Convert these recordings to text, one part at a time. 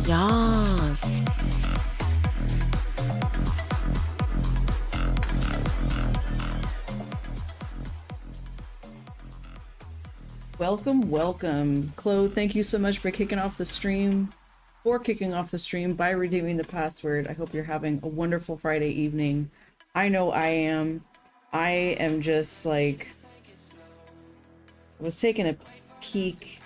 Yes. Welcome, welcome. Chloe, thank you so much for kicking off the stream, by redeeming the password. I hope you're having a wonderful Friday evening. I know I am. I am just like, I was taking a peek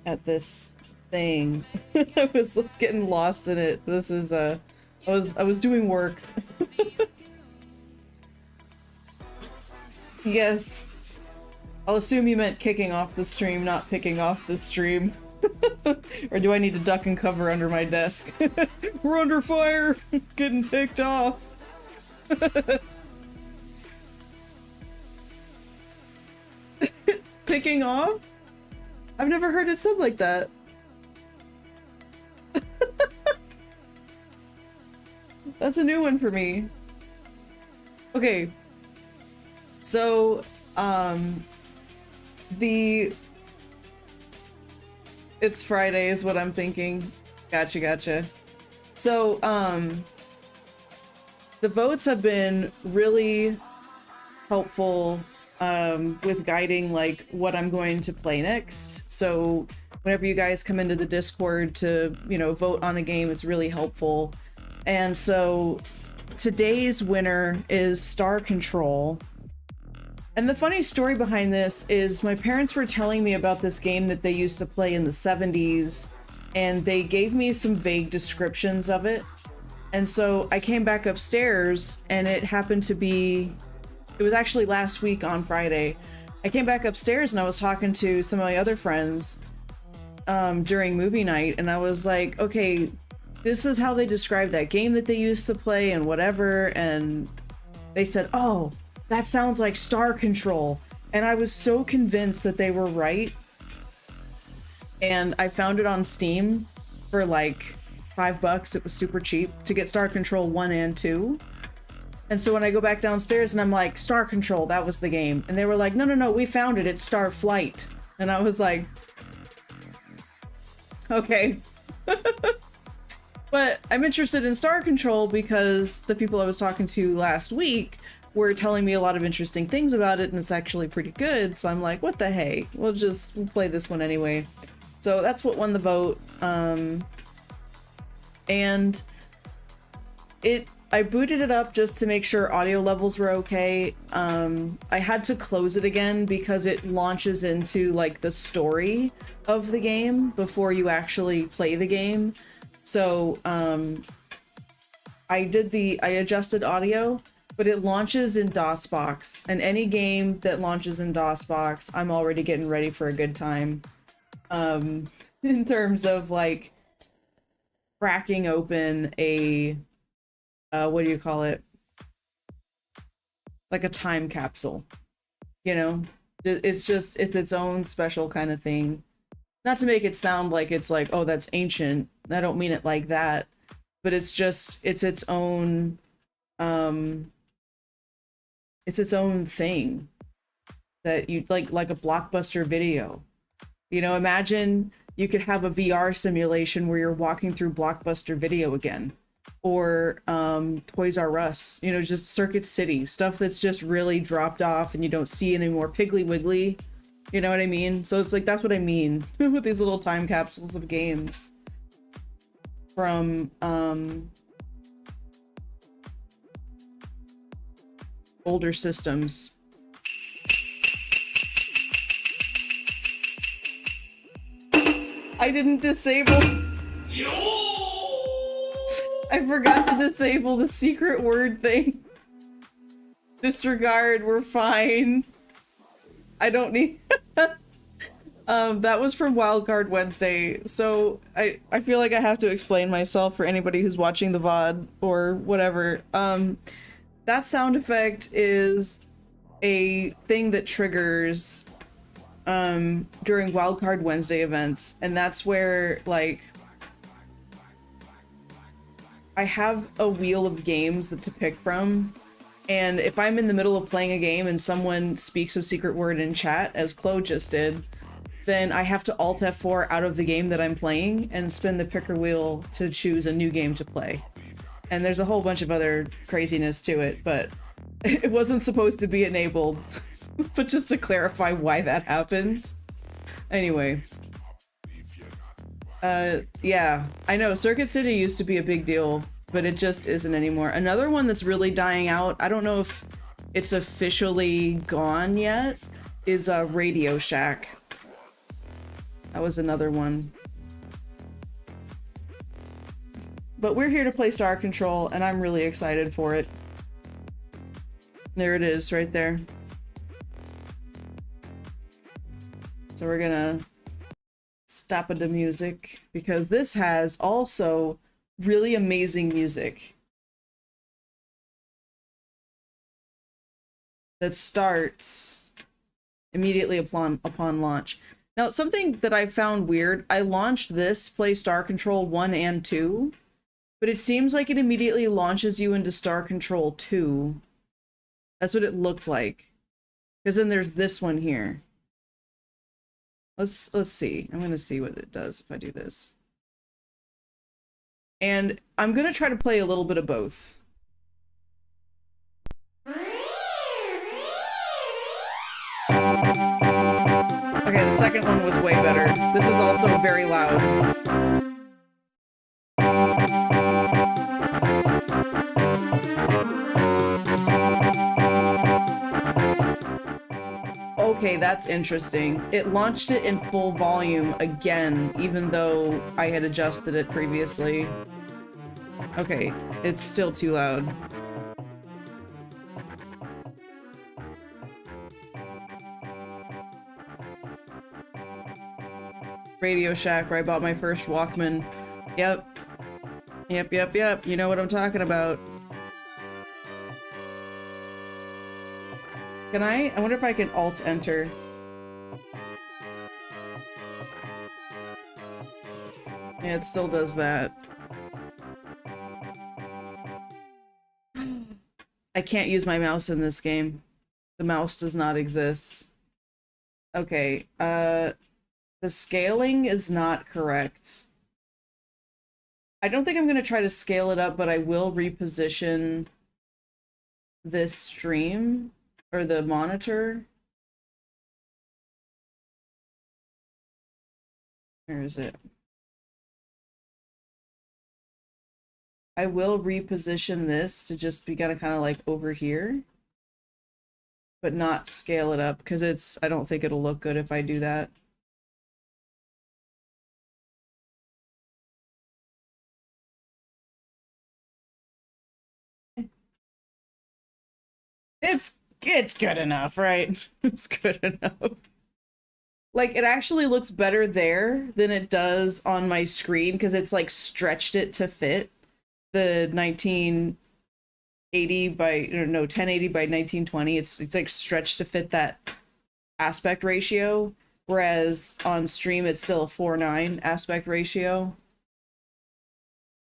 at this thing. I was getting lost in it. This is I was doing work. Yes. I'll assume you meant kicking off the stream, not picking off the stream. Or do I need to duck and cover under my desk? We're under fire! Getting picked off! Picking off? I've never heard it said like that. That's a new one for me. Okay. So, it's Friday is what I'm thinking. Gotcha. So, the votes have been really helpful with guiding like what I'm going to play next. So whenever you guys come into the Discord to, you know, vote on a game, it's really helpful. And so today's winner is Star Control. And the funny story behind this is my parents were telling me about this game that they used to play in the 70s, and they gave me some vague descriptions of it. And so I came back upstairs, and it happened to be, it was actually last week on Friday. I came back upstairs and I was talking to some of my other friends during movie night, and I was like, okay, this is how they describe that game that they used to play and whatever. And they said, oh, that sounds like Star Control. And I was so convinced that they were right. And I found it on Steam for like $5. It was super cheap to get Star Control 1 and 2. And so when I go back downstairs and I'm like, Star Control, that was the game. And they were like, no, we found it. It's Star Flight. And I was like, okay. But I'm interested in Star Control because the people I was talking to last week were telling me a lot of interesting things about it, and it's actually pretty good. So I'm like, what the hey? We'll play this one anyway. So that's what won the vote. And I booted it up just to make sure audio levels were okay. I had to close it again because it launches into like the story of the game before you actually play the game. So I adjusted audio, but it launches in DOSBox, and any game that launches in DOSBox, I'm already getting ready for a good time. In terms of like cracking open a what do you call it? Like a time capsule, you know? It's its own special kind of thing. Not to make it sound like it's like, oh, that's ancient. I don't mean it like that, but it's its own, it's its own thing that you like a Blockbuster Video. You know, imagine you could have a VR simulation where you're walking through Blockbuster Video again, or Toys R Us, you know, just Circuit City, stuff that's just really dropped off and you don't see anymore. Piggly Wiggly, you know what I mean? So it's like, that's what I mean with these little time capsules of games from older systems. I didn't disable. I forgot to disable the secret word thing. Disregard, we're fine. I don't need... That was from Wildcard Wednesday. So I feel like I have to explain myself for anybody who's watching the VOD or whatever. That sound effect is a thing that triggers during Wildcard Wednesday events, and that's where, like, I have a wheel of games to pick from, and if I'm in the middle of playing a game and someone speaks a secret word in chat, as Chloe just did, then I have to Alt F4 out of the game that I'm playing and spin the picker wheel to choose a new game to play. And there's a whole bunch of other craziness to it, but it wasn't supposed to be enabled. But just to clarify why that happened. Anyway. Yeah, I know Circuit City used to be a big deal, but it just isn't anymore. Another one that's really dying out, I don't know if it's officially gone yet, is Radio Shack. That was another one. But we're here to play Star Control, and I'm really excited for it. There it is, right there. So we're gonna stop the music, because this has also really amazing music that starts immediately upon launch. Now, something that I found weird, I launched this Play Star Control 1 and 2, but it seems like it immediately launches you into Star Control 2. That's what it looked like. Because then there's this one here. Let's see. I'm gonna see what it does if I do this. And I'm gonna try to play a little bit of both. Okay, the second one was way better. This is also very loud. Okay, that's interesting. It launched it in full volume again, even though I had adjusted it previously. Okay, it's still too loud. Radio Shack, where I bought my first Walkman. Yep. Yep. You know what I'm talking about. Can I wonder if I can Alt-Enter. Yeah, it still does that. I can't use my mouse in this game. The mouse does not exist. Okay, the scaling is not correct. I don't think I'm gonna try to scale it up, but I will reposition this stream, or the monitor. Where is it? I will reposition this to just be kind of like over here, but not scale it up, because I don't think it'll look good if I do that. It's good enough, right? It's good enough. Like, it actually looks better there than it does on my screen, because it's like stretched it to fit the 1980 by, or no, 1080 by 1920. It's like stretched to fit that aspect ratio, whereas on stream it's still a 4:9 aspect ratio.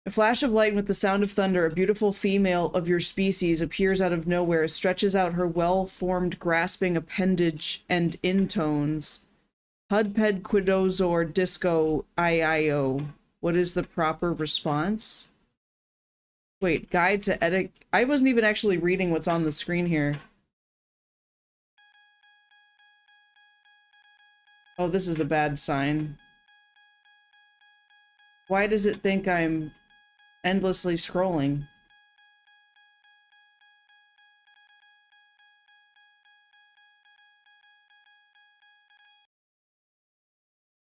A flash of light with the sound of thunder, a beautiful female of your species appears out of nowhere, stretches out her well-formed grasping appendage and intones. Hudped quidozor disco IIO. What is the proper response? Wait, guide to edit. I wasn't even actually reading what's on the screen here. Oh, this is a bad sign. Why does it think I'm endlessly scrolling?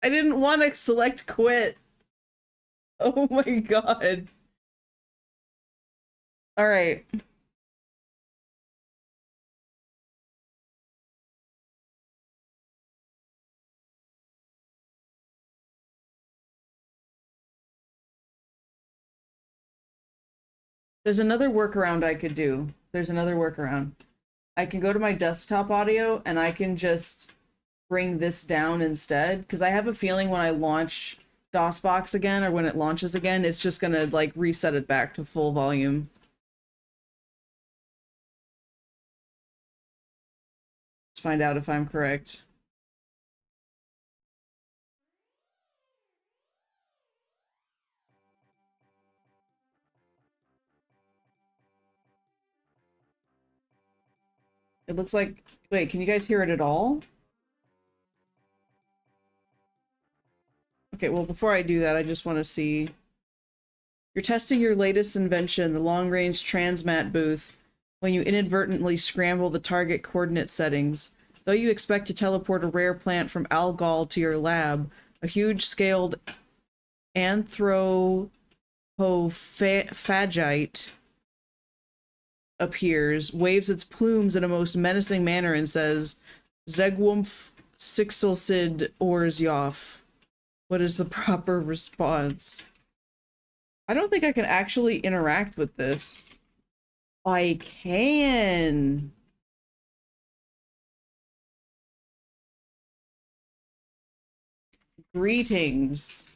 I didn't want to select quit. Oh my god. All right. There's another workaround I could do. There's another workaround. I can go to my desktop audio and I can just bring this down instead, because I have a feeling when I launch DOSBox again, or when it launches again, it's just gonna like reset it back to full volume. Let's find out if I'm correct. It looks like, wait, can you guys hear it at all? Okay, well, before I do that, I just want to see. You're testing your latest invention, the long-range transmat booth, when you inadvertently scramble the target coordinate settings. Though you expect to teleport a rare plant from Algol to your lab, a huge-scaled anthropophagite appears, waves its plumes in a most menacing manner, and says, Zegwumph Sixelsid Orzyoff. What is the proper response? I don't think I can actually interact with this. I can. Greetings.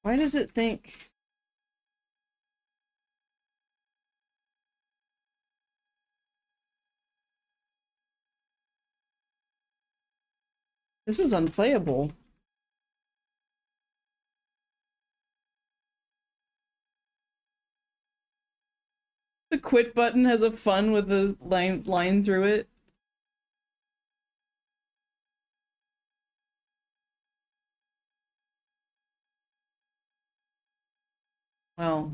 Why does it think? This is unplayable. The quit button has a fun with the line through it. Well.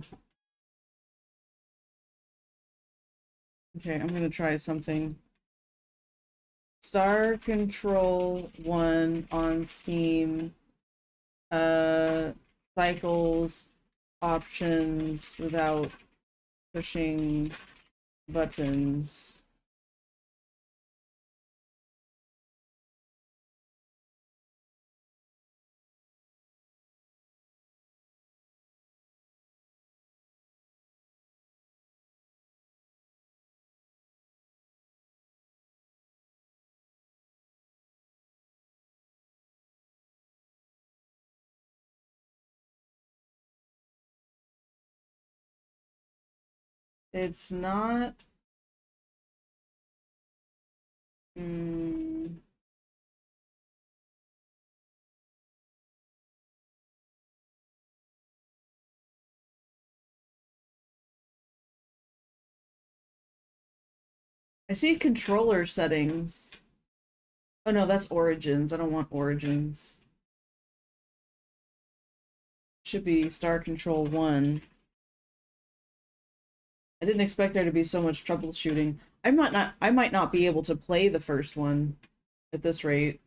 Okay, I'm gonna try something. Star Control 1 on Steam. Cycles, options without pushing buttons. It's not. I see controller settings. Oh no, that's Origins. I don't want Origins. Should be Star Control 1. I didn't expect there to be so much troubleshooting. I might not be able to play the first one at this rate.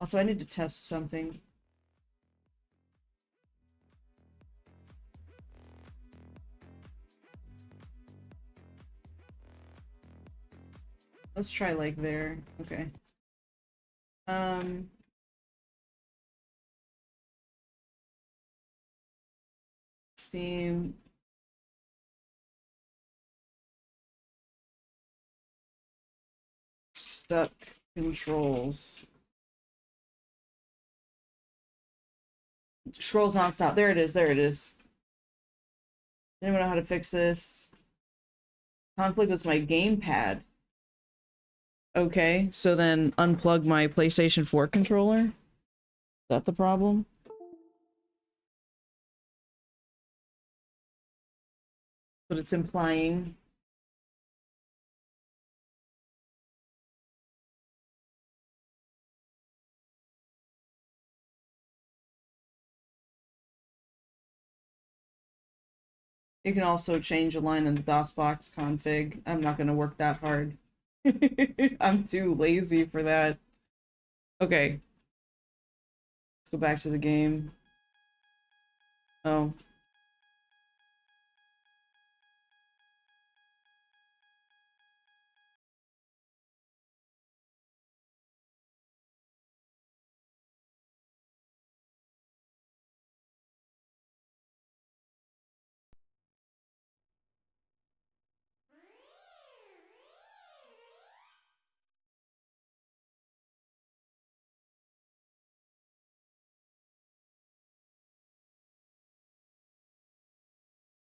Also, I need to test something. Let's try like there. Okay. Steam. Stuck controls. Scrolls nonstop. There it is. There it is. Anyone know how to fix this? Conflict was my gamepad. Okay, so then unplug my PlayStation 4 controller? Is that the problem? But it's implying. You can also change a line in the DOSBox config. I'm not going to work that hard. I'm too lazy for that. Okay. Let's go back to the game. Oh.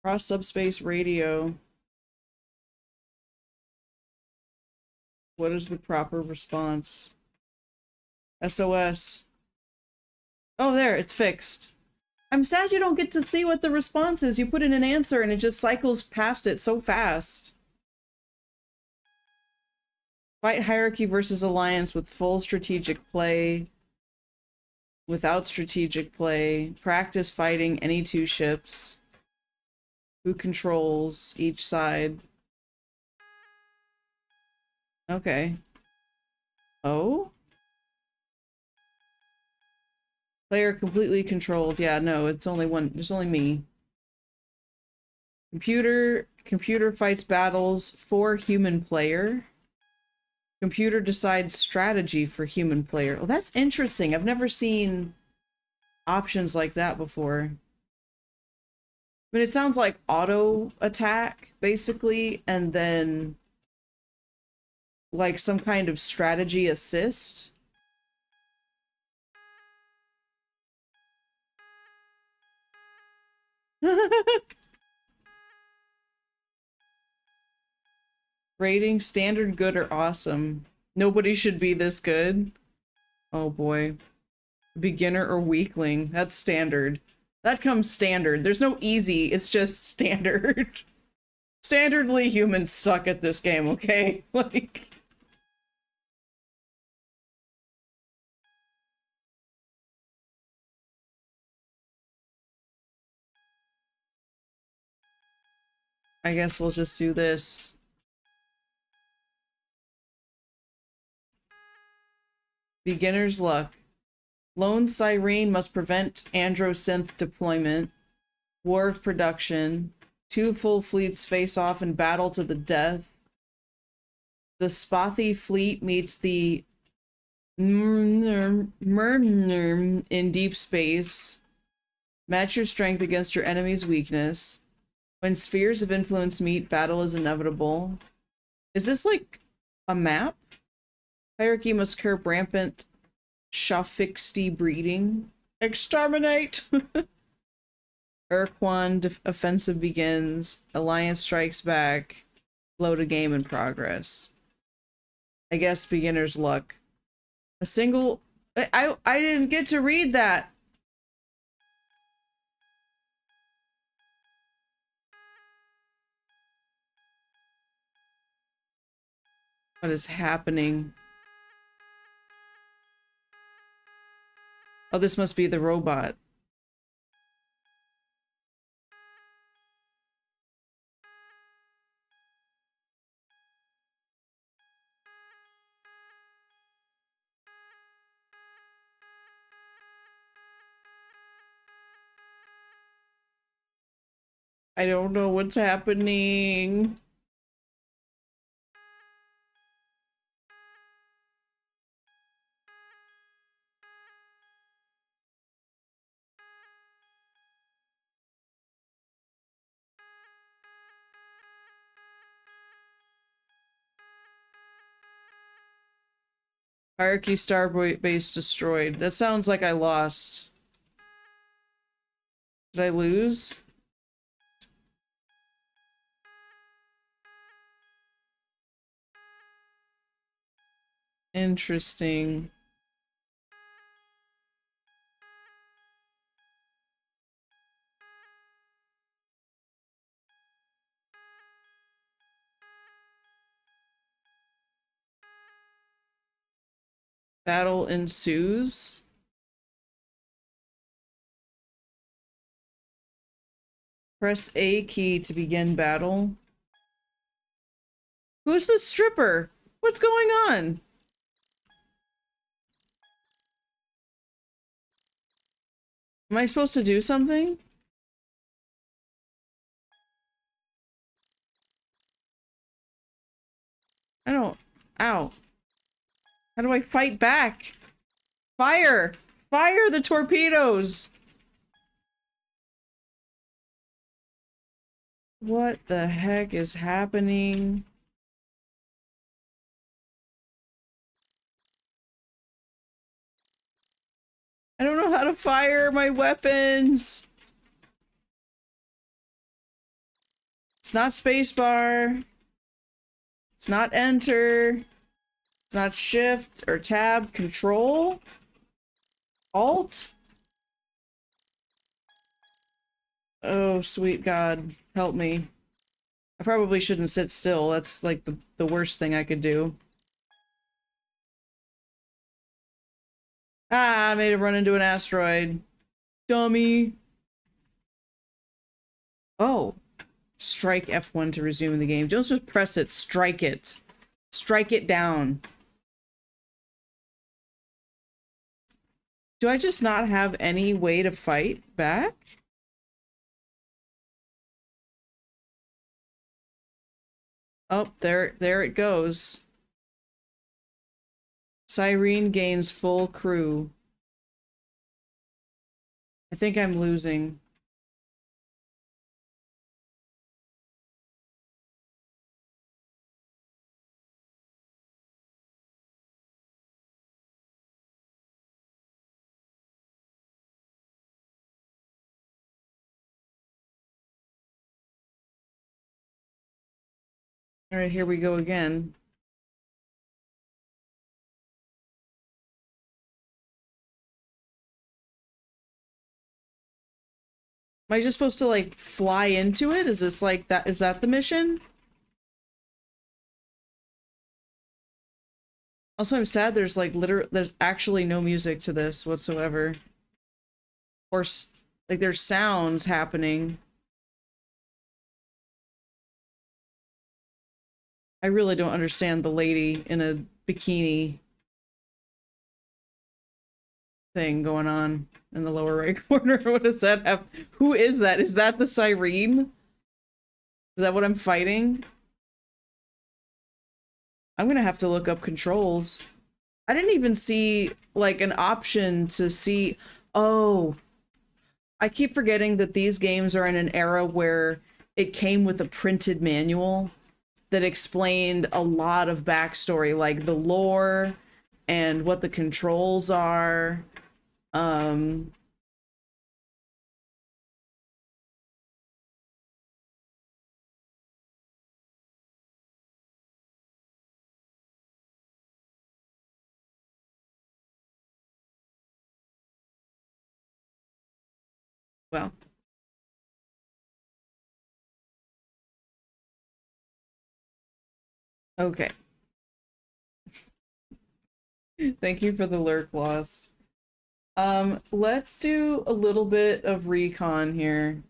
Cross subspace radio. What is the proper response? SOS. Oh, there, it's fixed. I'm sad you don't get to see what the response is. You put in an answer and it just cycles past it so fast. Fight hierarchy versus alliance with full strategic play. Without strategic play. Practice fighting any two ships. Who controls each side? Okay. Oh? Player completely controlled. Yeah, no, it's only one. There's only me. Computer fights battles for human player. Computer decides strategy for human player. Oh, that's interesting. I've never seen options like that before. I mean, it sounds like auto attack, basically, and then like some kind of strategy assist. Rating standard, good, or awesome. Nobody should be this good. Oh boy. Beginner or weakling. That's standard. That comes standard. There's no easy, it's just standard. Standardly, humans suck at this game, okay? Like... I guess we'll just do this. Beginner's luck. Lone Siren must prevent Androsynth deployment. War of production. 2 full fleets face off in battle to the death. The Spothy fleet meets the Murmnurm in deep space. Match your strength against your enemy's weakness. When spheres of influence meet, battle is inevitable. Is this like a map? Hierarchy must curb rampant Shafixty breeding. Exterminate! Urquan offensive begins. Alliance strikes back. Load a game in progress. I guess beginner's luck. A single... I didn't get to read that! What is happening? Oh, this must be the robot. I don't know what's happening. Hierarchy star base destroyed. That sounds like I lost. Did I lose? Interesting. Battle ensues. Press A key to begin battle. Who's the stripper? What's going on? Am I supposed to do something? I don't... Ow. How do I fight back? Fire! Fire the torpedoes! What the heck is happening? I don't know how to fire my weapons! It's not spacebar. It's not enter. It's not shift or tab. Control. Alt. Oh, sweet God. Help me. I probably shouldn't sit still. That's like the worst thing I could do. Ah, I made him run into an asteroid. Dummy. Oh. Strike F1 to resume the game. Don't just press it. Strike it. Strike it down. Do I just not have any way to fight back? Oh, there it goes. Cyrene gains full crew. I think I'm losing. All right, here we go again. Am I just supposed to like fly into it? Is this like that? Is that the mission? Also, I'm sad there's like there's actually no music to this whatsoever. Or like there's sounds happening. I really don't understand the lady in a bikini thing going on in the lower right corner. What does that have? Who is that? Is that the Cyrene? Is that what I'm fighting? I'm gonna have to look up controls. I didn't even see like an option to see. Oh, I keep forgetting that these games are in an era where it came with a printed manual that explained a lot of backstory, like the lore and what the controls are. Well, okay. Thank you for the lurk lost. Let's do a little bit of recon here.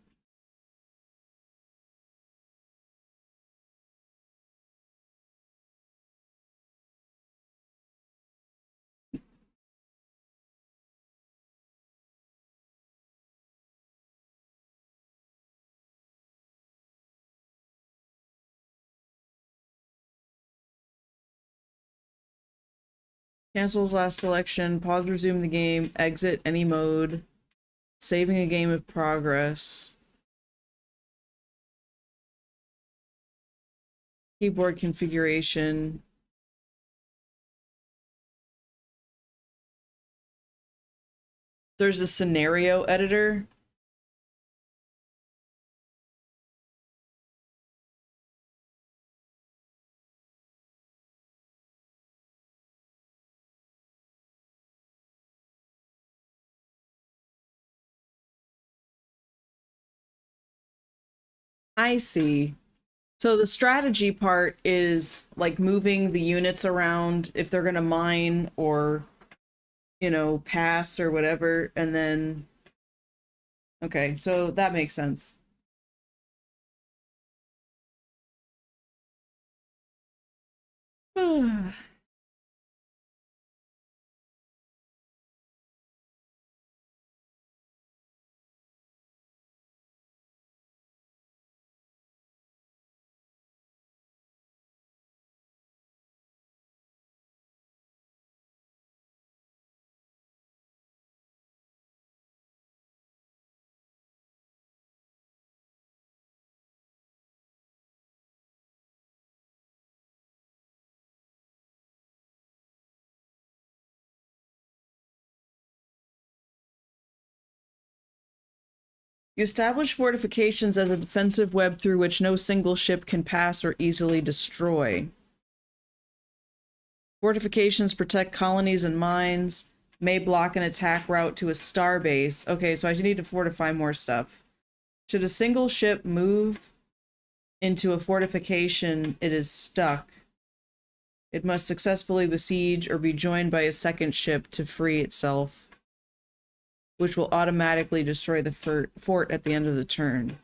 Cancels last selection, pause, resume the game, exit any mode, saving a game of progress. Keyboard configuration. There's a scenario editor. I see. So the strategy part is like moving the units around if they're gonna mine or, you know, pass or whatever, and then okay, so that makes sense. You establish fortifications as a defensive web through which no single ship can pass or easily destroy. Fortifications protect colonies and mines, may block an attack route to a star base. Okay, so I need to fortify more stuff. Should a single ship move into a fortification, it is stuck. It must successfully besiege or be joined by a second ship to free itself, which will automatically destroy the fort at the end of the turn.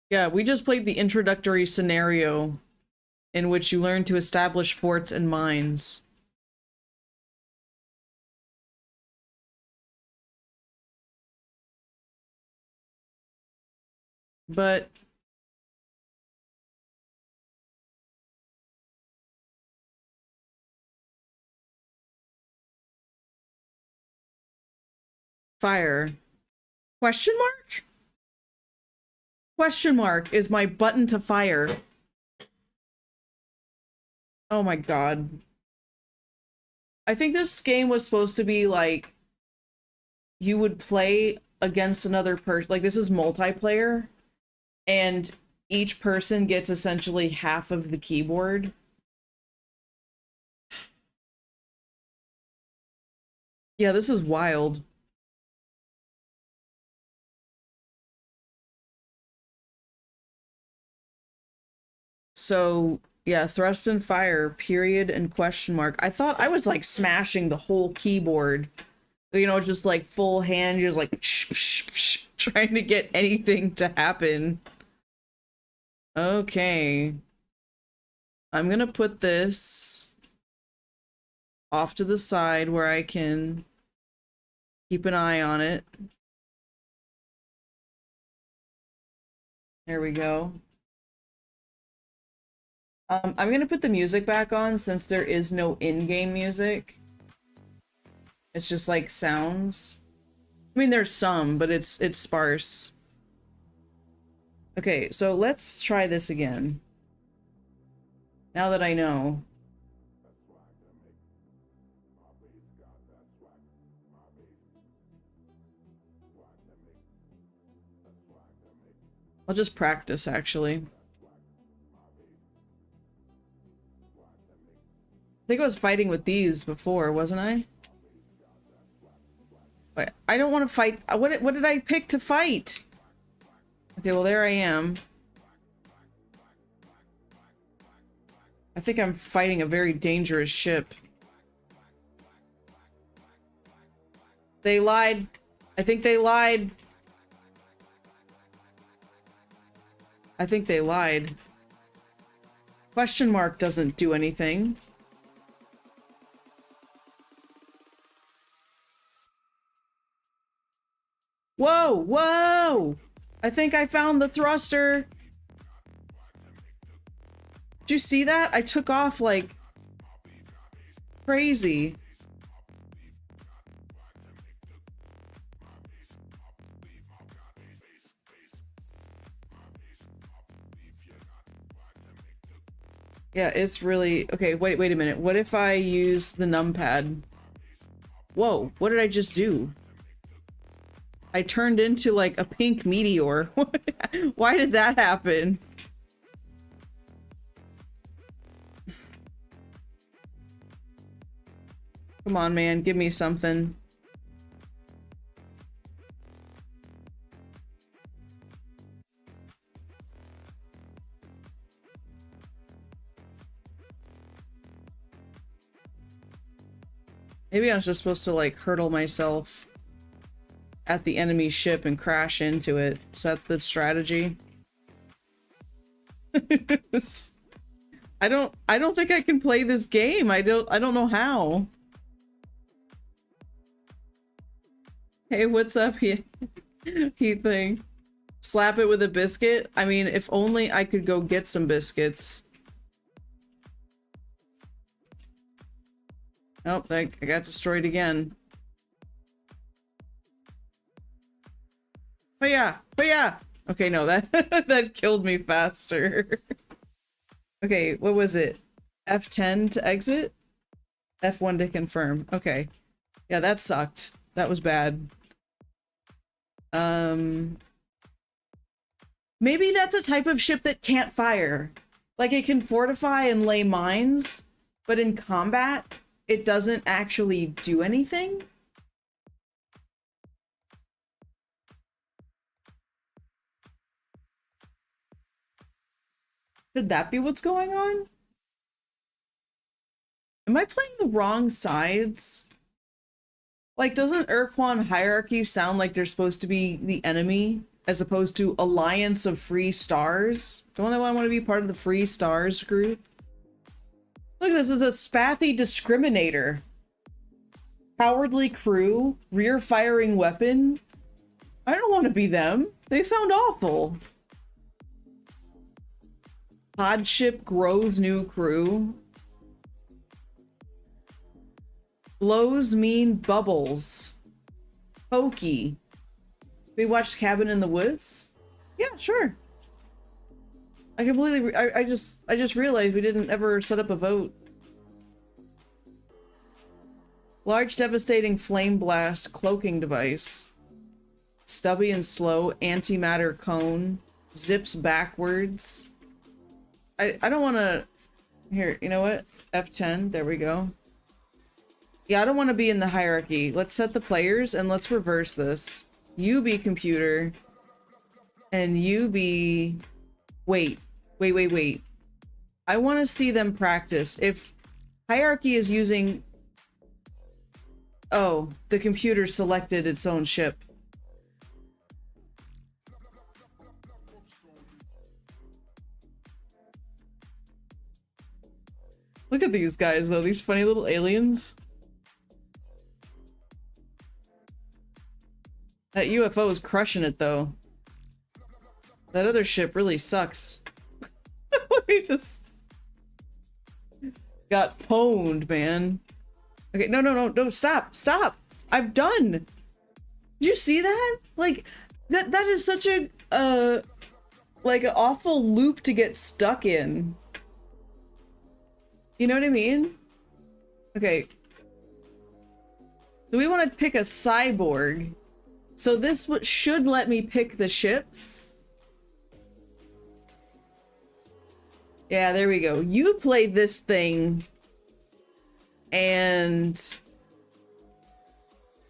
Yeah, we just played the introductory scenario in which you learn to establish forts and mines. But fire. Question mark? Question mark is my button to fire. Oh my god. I think this game was supposed to be like you would play against another person. Like, this is multiplayer, and each person gets essentially half of the keyboard. Yeah, this is wild. So, yeah, thrust and fire, period and question mark. I thought I was like smashing the whole keyboard. You know, just like full hand, just like trying to get anything to happen. Okay. I'm gonna put this off to the side where I can keep an eye on it. There we go. I'm gonna put the music back on since there is no in-game music. It's just like sounds. I mean, there's some, but it's sparse. Okay, so let's try this again. Now that I know. I'll just practice, actually. I think I was fighting with these before, wasn't I? Wait, I don't want to fight. What did I pick to fight? Okay, well, there I am. I think I'm fighting a very dangerous ship. They lied. I think they lied. I think they lied. Question mark doesn't do anything. Whoa, whoa! I think I found the thruster. Did you see that? I took off like crazy. Yeah, it's really... Okay, wait a minute. What if I use the numpad? Whoa, what did I just do? I turned into like a pink meteor. Why did that happen? Come on, man, give me something. Maybe I was just supposed to like hurtle myself at the enemy ship and crash into it. Is that the strategy? I don't think I can play this game. I don't know how. Hey, what's up, Heath thing? Slap it with a biscuit? I mean, if only I could go get some biscuits. Oh, I got destroyed again. But yeah, Okay, no, that that killed me faster. Okay, what was it? F10 to exit? F1 to confirm. Okay. Yeah, that sucked. That was bad. Maybe that's a type of ship that can't fire. Like, it can fortify and lay mines, but in combat, it doesn't actually do anything? Could that be what's going on? Am I playing the wrong sides? Like, doesn't Urquan hierarchy sound like they're supposed to be the enemy as opposed to Alliance of Free Stars? Don't I want to be part of the Free Stars group? Look, this is a spathy discriminator. Cowardly crew, rear firing weapon. I don't want to be them. They sound awful. Podship grows new crew. Blows mean bubbles. Pokey. We watched Cabin in the Woods? Yeah, sure. I completely I just realized we didn't ever set up a vote. Large devastating flame blast cloaking device. Stubby and slow antimatter cone. Zips backwards. I don't want to... Here, you know what? F10, there we go. Yeah, I don't want to be in the hierarchy. Let's set the players and let's reverse this. You be computer. And you be... Wait. I want to see them practice. If hierarchy is using... Oh, the computer selected its own ship. Look at these guys, though. These funny little aliens. That UFO is crushing it, though. That other ship really sucks. We just got pwned, man. Okay, no, stop! I'm done! Did you see that? Like, that is such a, like, an awful loop to get stuck in. You know what I mean? Okay. So we want to pick a cyborg. So this should let me pick the ships. Yeah, there we go. You play this thing. And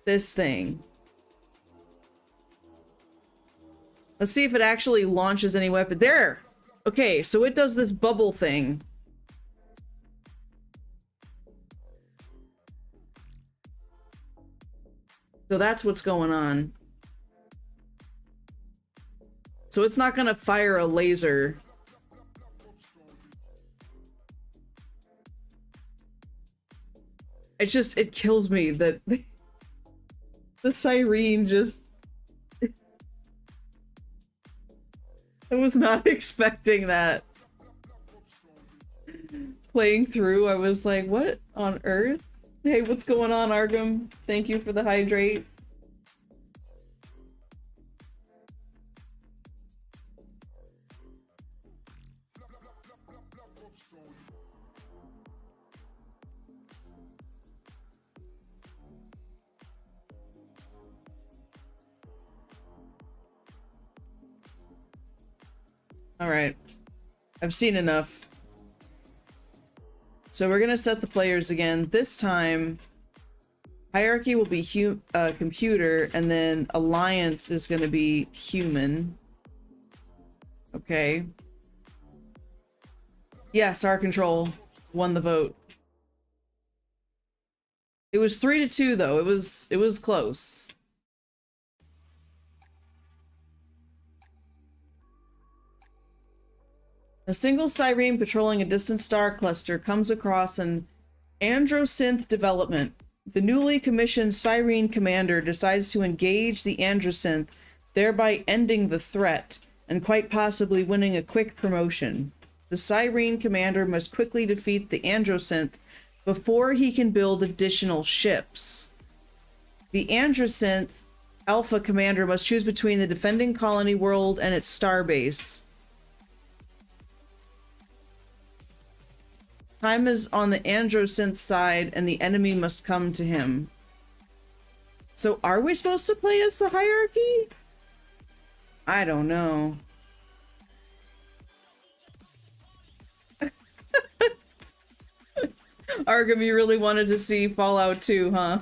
this thing. Let's see if it actually launches any weapon. There! Okay, so it does this bubble thing. So that's what's going on. So it's not gonna fire a laser. It kills me that the siren just... I was not expecting that. Playing through, I was like, what on earth? Hey, what's going on, Argum? Thank you for the hydrate. Alright. I've seen enough. So we're gonna set the players again. This time, hierarchy will be computer, and then alliance is gonna be human. Okay. Yes, our control won the vote. It was 3-2 though. It was close. A single siren patrolling a distant star cluster comes across an androsynth development. The newly commissioned siren commander decides to engage the androsynth, thereby ending the threat and quite possibly winning a quick promotion. The siren commander must quickly defeat the androsynth before he can build additional ships. The androsynth Alpha commander must choose between the defending colony world and its starbase. Time is on the androsynth side, and the enemy must come to him. So are we supposed to play as the hierarchy? I don't know. Arkham, you really wanted to see Fallout 2, huh?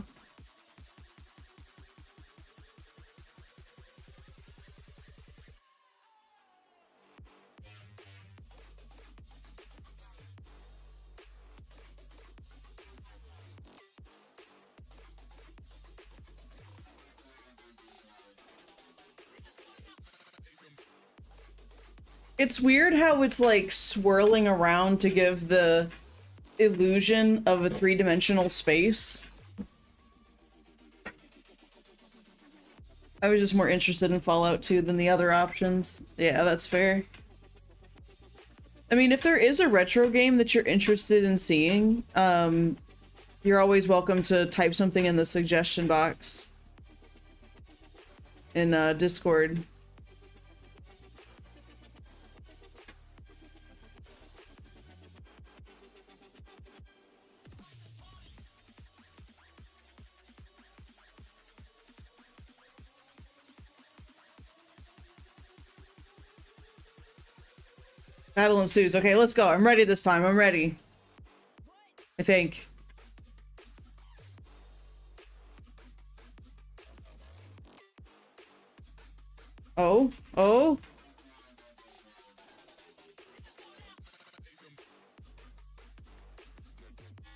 It's weird how it's like swirling around to give the illusion of a three-dimensional space. I was just more interested in Fallout 2 than the other options. Yeah, that's fair. I mean, if there is a retro game that you're interested in seeing, you're always welcome to type something in the suggestion box in Discord. Battle ensues. Okay, let's go. I'm ready this time. I'm ready. I think. Oh. Oh.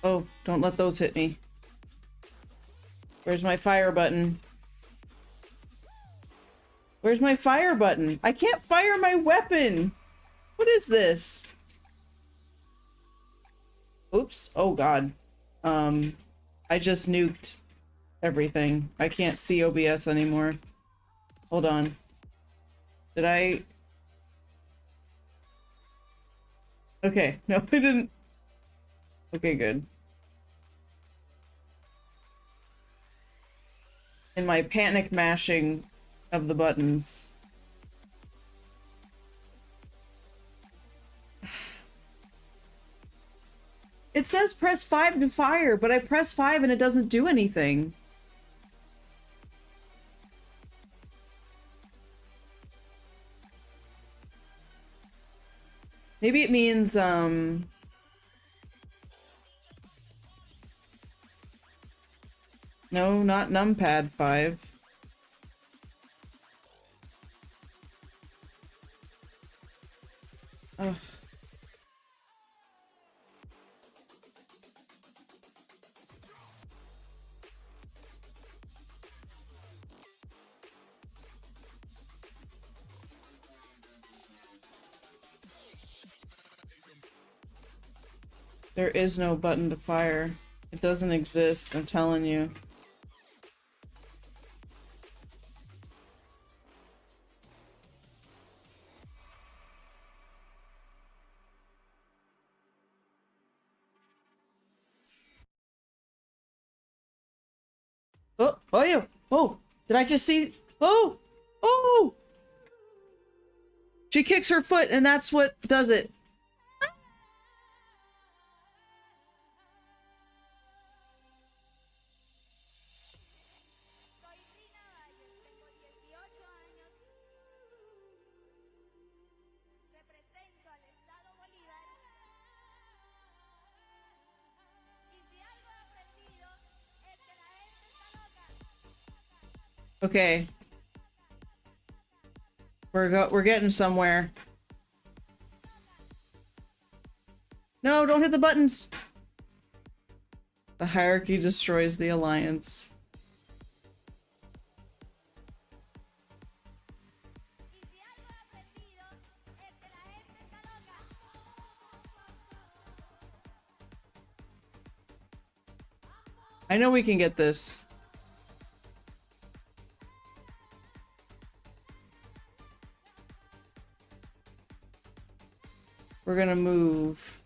Oh, don't let those hit me. Where's my fire button? Where's my fire button? I can't fire my weapon! What is this? Oops. Oh god. I just nuked everything. I can't see OBS anymore. Hold on. Did I... Okay. No, I didn't. Okay, good. In my panic mashing of the buttons. It says press 5 to fire, but I press 5 and it doesn't do anything. Maybe it means, no, not numpad 5. Ugh. There is no button to fire. It doesn't exist, I'm telling you. Oh, oh yeah. Oh, did I just see? Oh, oh! She kicks her foot and that's what does it. Okay. We're getting somewhere. No, don't hit the buttons. The hierarchy destroys the alliance. I know we can get this. We're gonna move.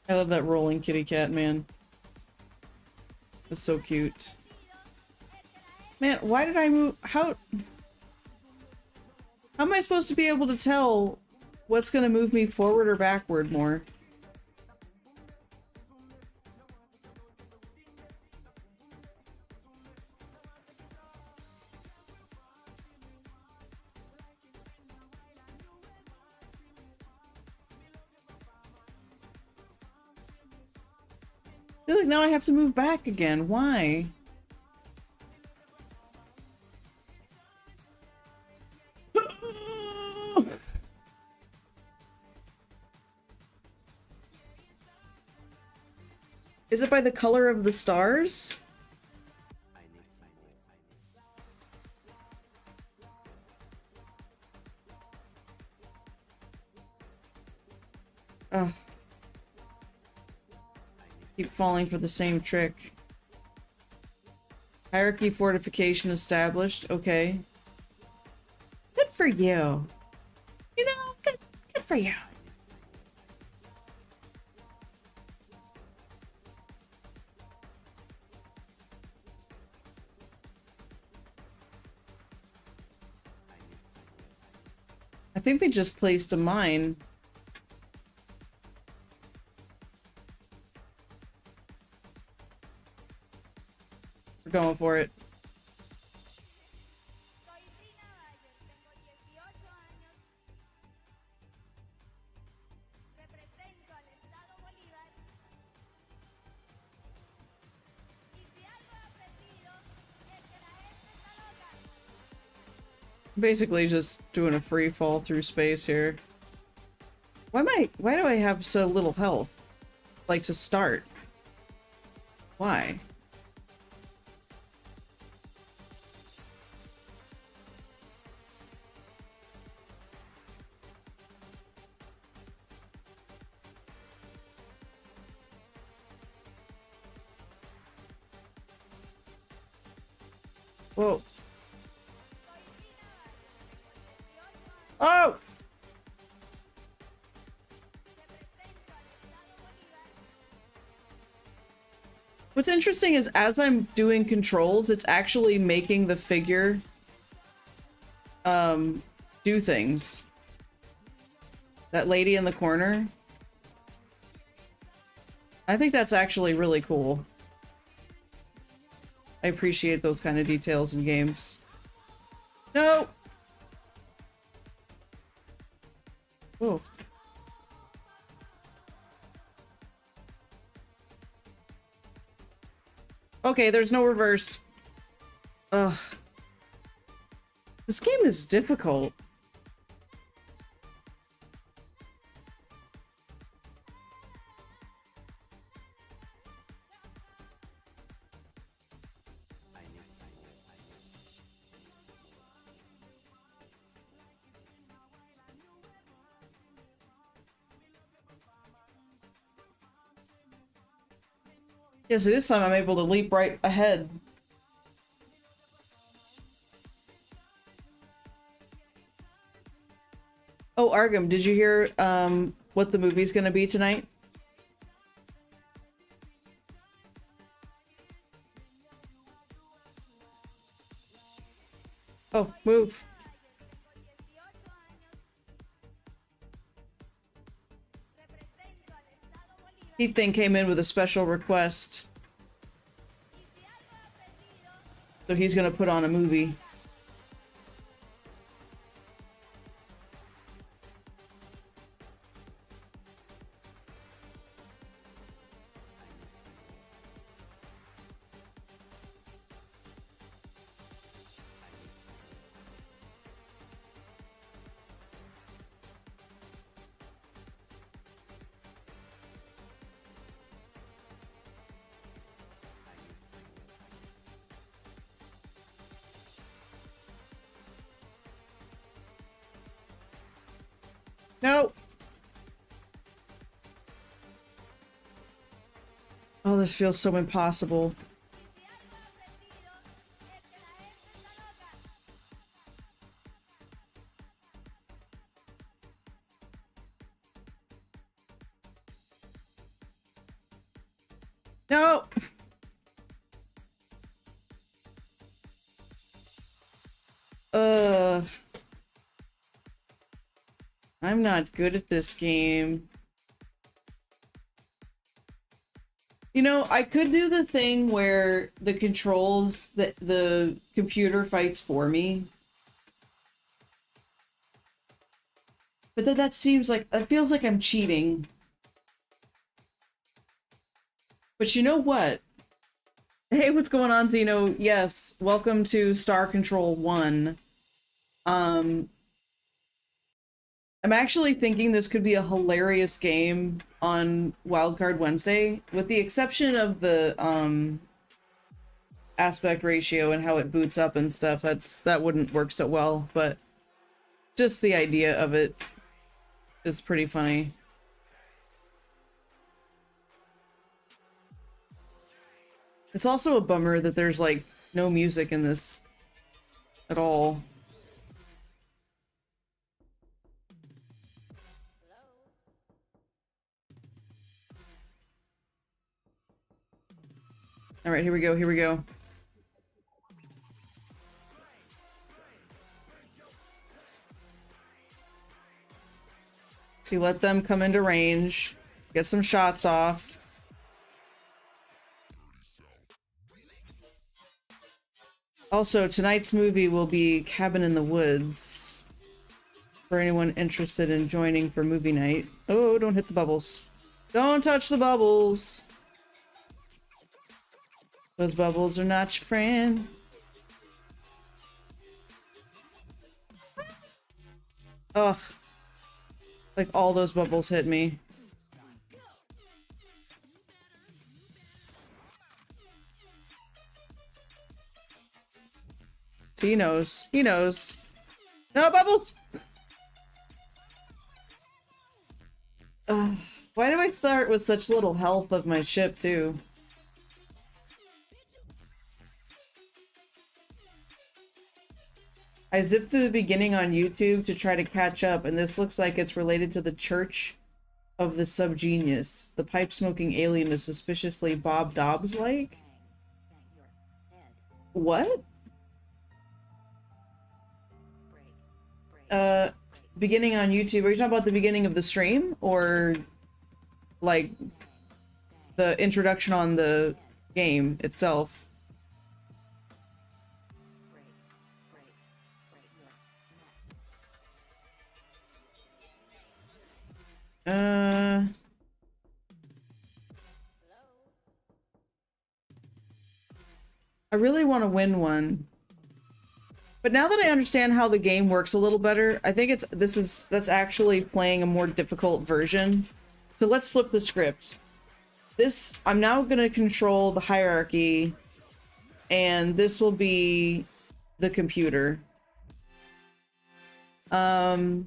I love that rolling kitty cat, man. It's so cute. Man, why did I move? How am I supposed to be able to tell what's gonna move me forward or backward more? I feel like now I have to move back again. Why? Is it by the color of the stars? Ugh. Keep falling for the same trick. Hierarchy fortification established. Okay. Good for you. You know, good for you. I think they just placed a mine. We're going for it. Basically just doing a free fall through space here. Why do I have so little health? Like to start? Why? Whoa. Oh! What's interesting is as I'm doing controls, it's actually making the figure do things. That lady in the corner. I think that's actually really cool. I appreciate those kind of details in games. No! Oh. Okay, there's no reverse. Ugh. This game is difficult. Yeah, so this time I'm able to leap right ahead. Oh, Argum, did you hear what the movie's gonna be tonight? Oh, move. Heat Thing came in with a special request. So he's gonna put on a movie. No! Oh, this feels so impossible. No! I'm not good at this game. You know, I could do the thing where the controls that the computer fights for me. But then that seems like, that feels like I'm cheating. But you know what? Hey, what's going on, Zeno? Yes, welcome to Star Control 1. I'm actually thinking this could be a hilarious game on Wildcard Wednesday, with the exception of the aspect ratio and how it boots up and stuff. That wouldn't work so well, but just the idea of it is pretty funny. It's also a bummer that there's like no music in this at all. All right, here we go, here we go. So you let them come into range, get some shots off. Also, tonight's movie will be Cabin in the Woods, for anyone interested in joining for movie night. Oh, don't hit the bubbles. Don't touch the bubbles. Those bubbles are not your friend. Ugh. Like all those bubbles hit me. So he knows. He knows. No bubbles! Why do I start with such little health of my ship, too? I zipped through the beginning on YouTube to try to catch up, and this looks like it's related to the Church of the Subgenius. The pipe-smoking alien is suspiciously Bob Dobbs-like? What? Beginning on YouTube. Are you talking about the beginning of the stream? Or, like, the introduction on the game itself? I really want to win one. But now that I understand how the game works a little better, I think that's actually playing a more difficult version. So let's flip the script. I'm now gonna control the hierarchy, and this will be the computer. I'm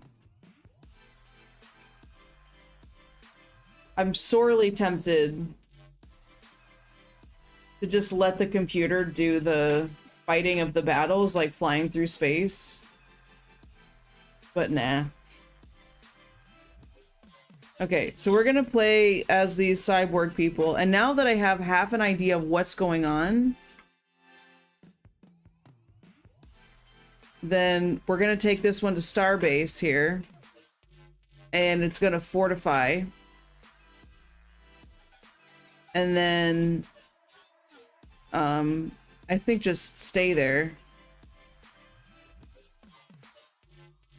sorely tempted to just let the computer do the fighting of the battles, like flying through space. But nah. Okay, so we're gonna play as these cyborg people, and now that I have half an idea of what's going on, then we're gonna take this one to Starbase here, and it's gonna fortify. And then, I think just stay there.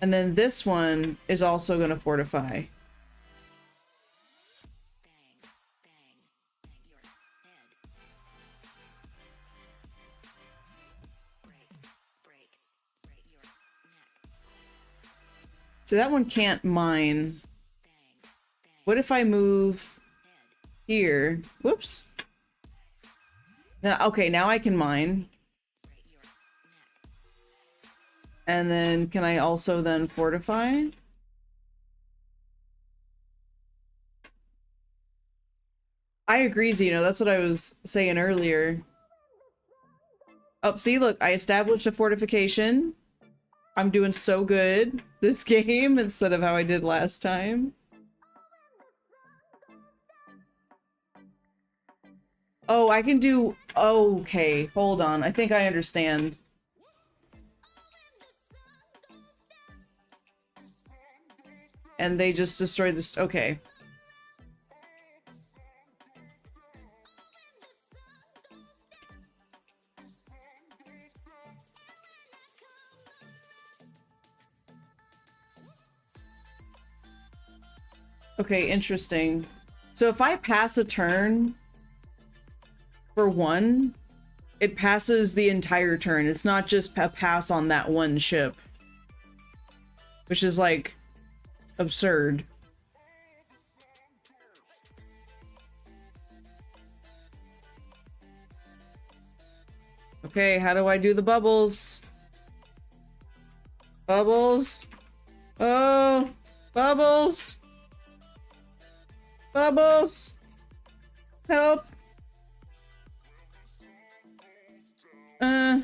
And then this one is also gonna fortify. So that one can't mine. What if I move here? Whoops. Now, okay, now I can mine. And then can I also then fortify? I agree, Zeno. That's what I was saying earlier. Oh, see, look, I established a fortification. I'm doing so good this game instead of how I did last time. Oh, I can do... Okay, hold on. I think I understand. And they just destroyed this... Okay. Okay, interesting. So if I pass a turn for one, it passes the entire turn. It's not just a pass on that one ship. Which is, like, absurd. Okay, how do I do the bubbles? Bubbles? Oh! Bubbles! Bubbles! Help! How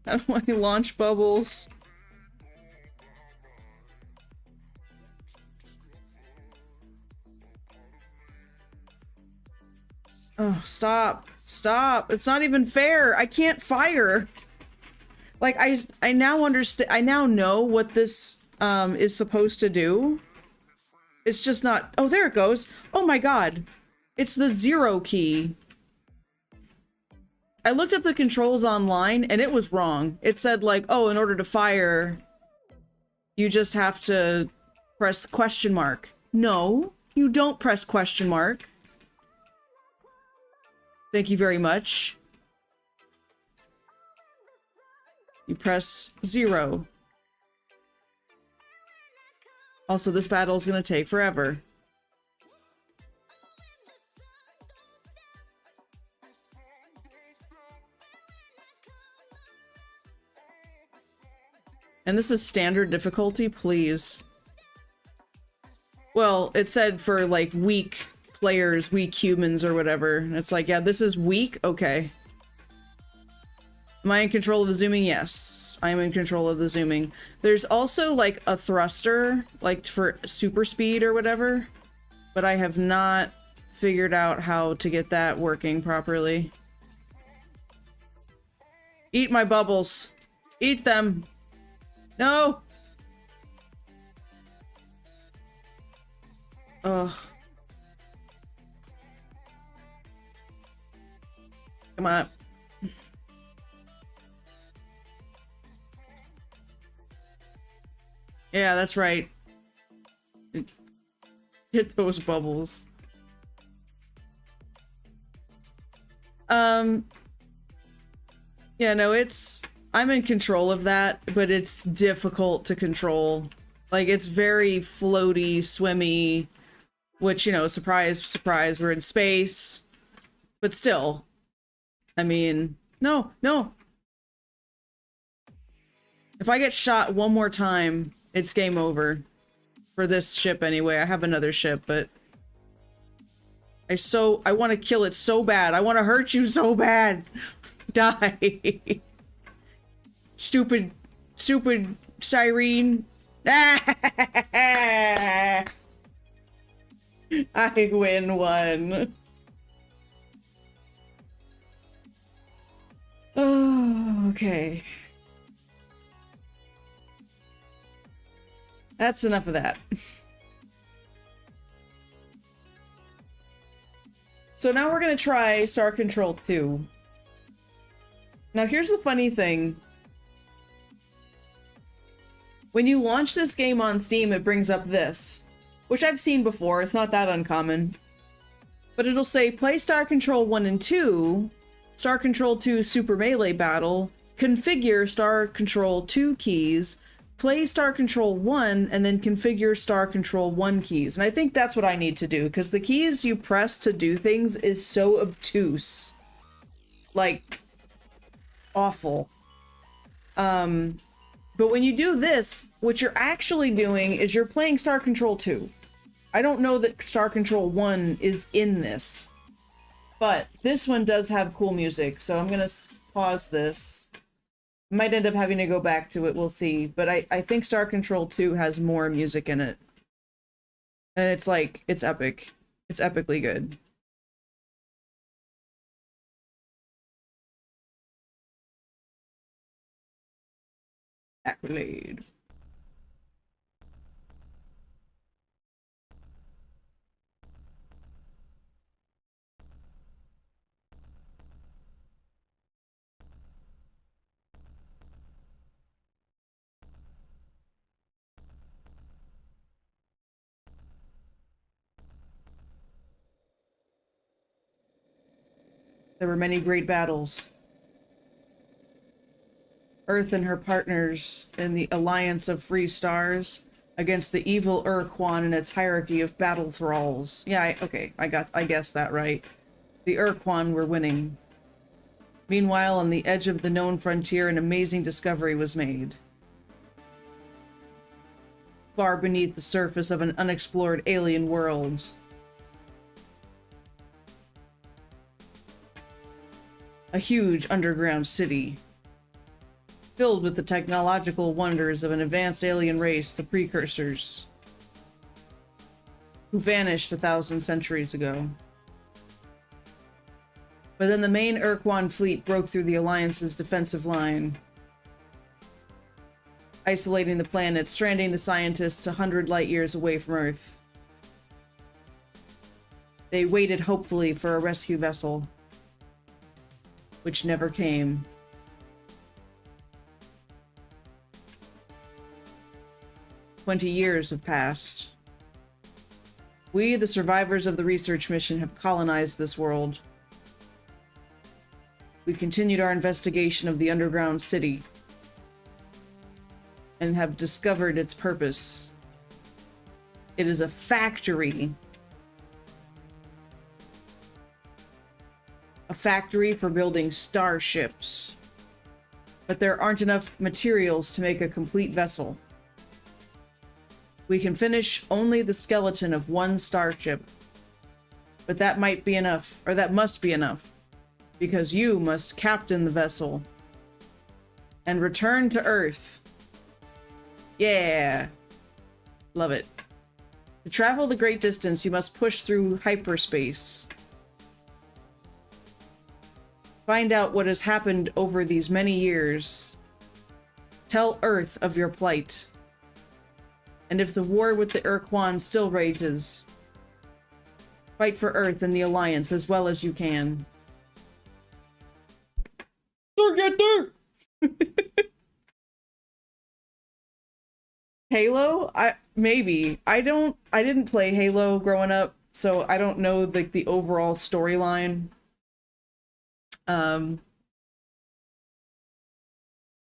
do I launch bubbles? Oh, stop. Stop. It's not even fair. I can't fire. Like, I now understand. I now know what this is supposed to do. It's just not... Oh, there it goes. Oh my god. It's the 0 key. I looked up the controls online and it was wrong. It said like, oh, in order to fire, you just have to press question mark. No, you don't press question mark. Thank you very much. You press 0. Also, this battle is going to take forever. And this is standard difficulty, please. Well, it said for, like, weak players, weak humans or whatever. And it's like, yeah, this is weak? Okay. Am I in control of the zooming? Yes, I'm in control of the zooming. There's also, like, a thruster, like, for super speed or whatever. But I have not figured out how to get that working properly. Eat my bubbles. Eat them. No! Ugh. Come on. Yeah, that's right. Hit those bubbles. Yeah, no, I'm in control of that, but it's difficult to control. Like, it's very floaty, swimmy, which, you know, surprise, surprise, we're in space. But still, I mean, no, no. If I get shot one more time, it's game over. For this ship anyway. I have another ship, but I want to kill it so bad. I want to hurt you so bad. Die. Stupid siren. I win one. Oh, okay. That's enough of that. So now we're gonna try Star Control 2. Now here's the funny thing. When you launch this game on Steam, it brings up this, which I've seen before, it's not that uncommon. But it'll say, play Star Control 1 and 2, Star Control 2 Super Melee Battle, configure Star Control 2 keys, play Star Control 1, and then configure Star Control 1 keys. And I think that's what I need to do, because the keys you press to do things is so obtuse. Like, awful. But when you do this, what you're actually doing is you're playing Star Control 2. I don't know that Star Control 1 is in this, but this one does have cool music, so I'm gonna pause this. Might end up having to go back to it, we'll see, but I think Star Control 2 has more music in it. And it's like, it's epic. It's epically good. Accolade. There were many great battles. Earth and her partners in the Alliance of Free Stars against the evil Urquan and its hierarchy of battle thralls. Yeah, okay, I guessed that right. The Urquan were winning. Meanwhile, on the edge of the known frontier, an amazing discovery was made. Far beneath the surface of an unexplored alien world. A huge underground city, filled with the technological wonders of an advanced alien race, the Precursors, who vanished 1,000 centuries ago. But then the main Urquan fleet broke through the Alliance's defensive line, isolating the planet, stranding the scientists 100 light years away from Earth. They waited hopefully for a rescue vessel, which never came. "20 years have passed. We, the survivors of the research mission, have colonized this world. We continued our investigation of the underground city and have discovered its purpose. It is a factory. A factory for building starships. But there aren't enough materials to make a complete vessel. We can finish only the skeleton of one starship. But that might be enough, or that must be enough, because you must captain the vessel and return to Earth. Yeah. Love it. To travel the great distance, you must push through hyperspace. Find out what has happened over these many years. Tell Earth of your plight. And if the war with the Urquan still rages, fight for Earth and the Alliance as well as you can. Get there! Halo? Maybe. I didn't play Halo growing up, so I don't know the overall storyline.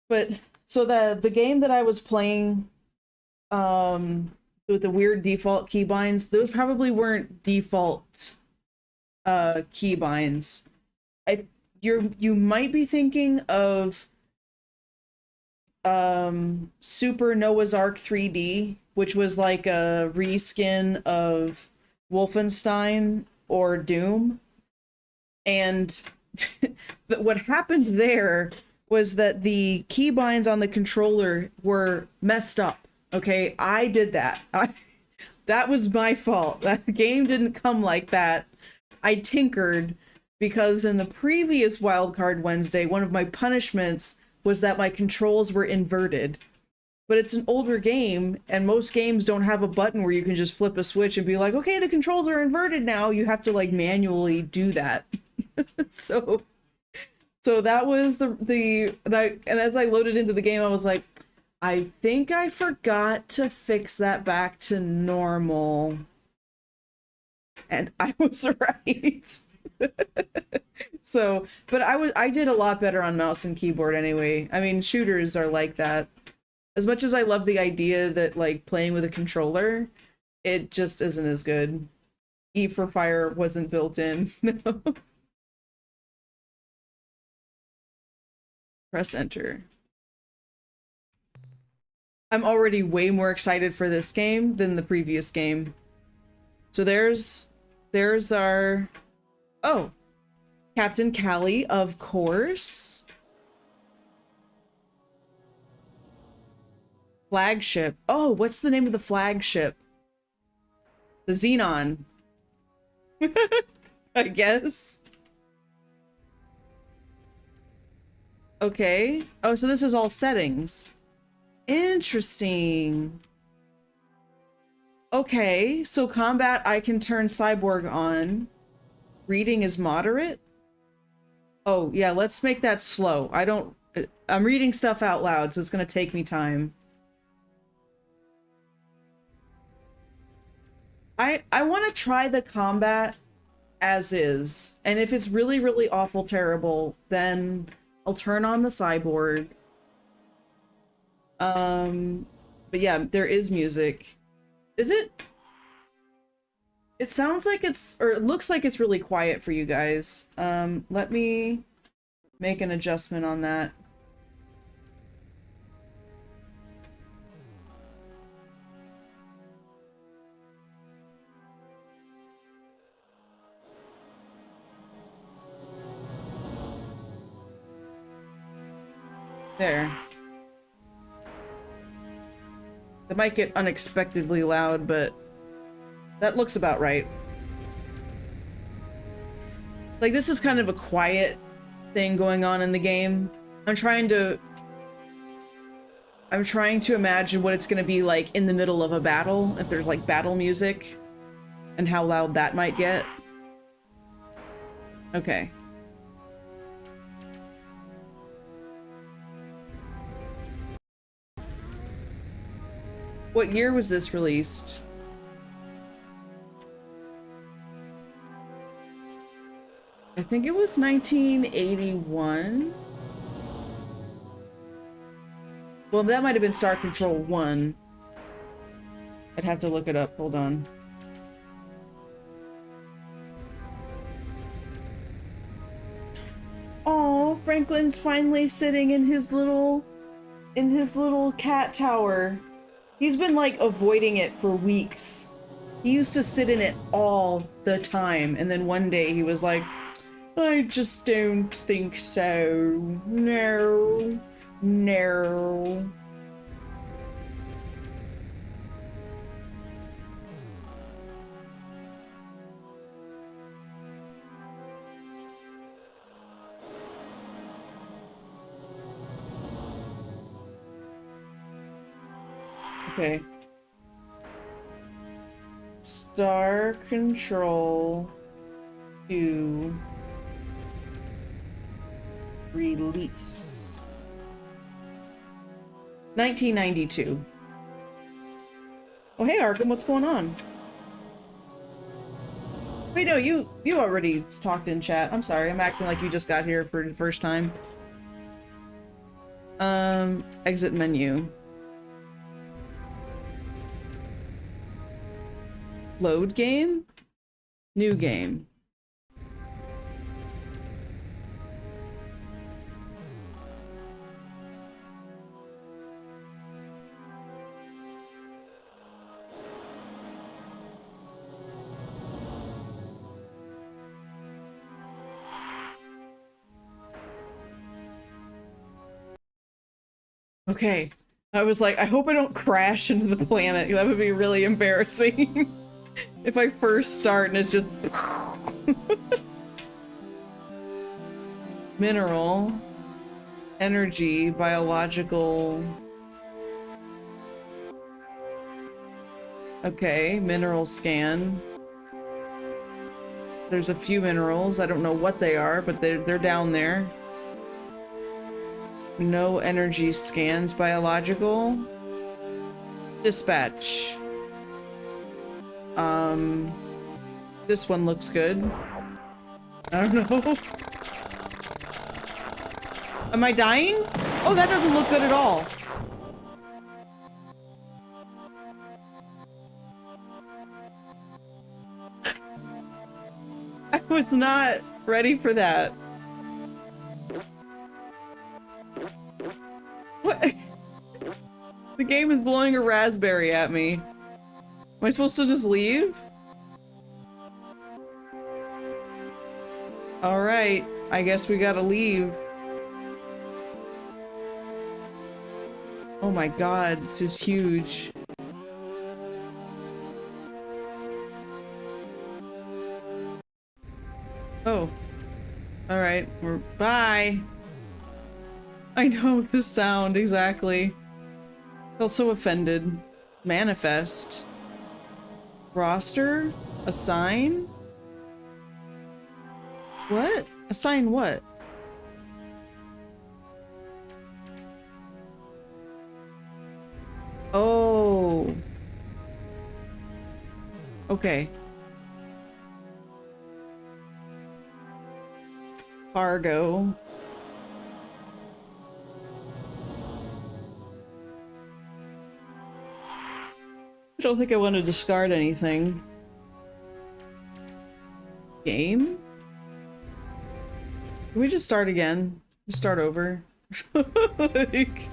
But so the game that I was playing with the weird default keybinds, those probably weren't default keybinds. You might be thinking of Super Noah's Ark 3D, which was like a reskin of Wolfenstein or Doom. And what happened there was that the keybinds on the controller were messed up. Okay, I did that. That was my fault. That game didn't come like that. I tinkered because in the previous Wildcard Wednesday, one of my punishments was that my controls were inverted. But it's an older game, and most games don't have a button where you can just flip a switch and be like, okay, the controls are inverted now. You have to like manually do that. So that was and as I loaded into the game, I was like, I think I forgot to fix that back to normal. And I was right. So, but I did a lot better on mouse and keyboard anyway. I mean, shooters are like that. As much as I love the idea that like playing with a controller, it just isn't as good. E for Fire wasn't built in. No. Press enter. I'm already way more excited for this game than the previous game. So there's our... Oh! Captain Callie, of course. Flagship. Oh, what's the name of the flagship? The Xenon. I guess. Okay. Oh, so this is all settings. Interesting. Okay, so combat I can turn cyborg on. Reading is moderate. Oh, yeah, let's make that slow. I'm reading stuff out loud, so it's gonna take me time. I want to try the combat as is, and if it's really, really awful terrible, then I'll turn on the cyborg. But yeah, there is music. Is it? It sounds like or it looks like it's really quiet for you guys. Let me make an adjustment on that. There. It might get unexpectedly loud, but that looks about right. Like, this is kind of a quiet thing going on in the game. I'm trying to imagine what it's gonna be like in the middle of a battle, if there's like battle music, and how loud that might get. Okay. What year was this released? I think it was 1981. Well, that might have been Star Control 1. I'd have to look it up. Hold on. Oh, Franklin's finally sitting in his little cat tower. He's been like avoiding it for weeks. He used to sit in it all the time, and then one day he was like, I just don't think so. No. No. Okay. Star Control 2 release 1992. Oh, hey Arkham, what's going on? Wait, no, you already talked in chat. I'm sorry, I'm acting like you just got here for the first time. Exit menu. Load game? New game. Okay. I was like, I hope I don't crash into the planet. That would be really embarrassing. If I first start and it's just... Mineral. Energy. Biological. Okay, mineral scan. There's a few minerals. I don't know what they are, but they're down there. No energy scans. Biological. Dispatch. This one looks good. I don't know. Am I dying? Oh, that doesn't look good at all. I was not ready for that. What? The game is blowing a raspberry at me. Am I supposed to just leave? Alright, I guess we gotta leave. Oh my god, this is huge. Oh. Alright, bye! I know the sound, exactly. Feel so offended. Manifest. Roster? Assign? What? Assign what? Oh. Okay. Fargo. I don't think I want to discard anything. Game? Can we just start again? Just start over? Like...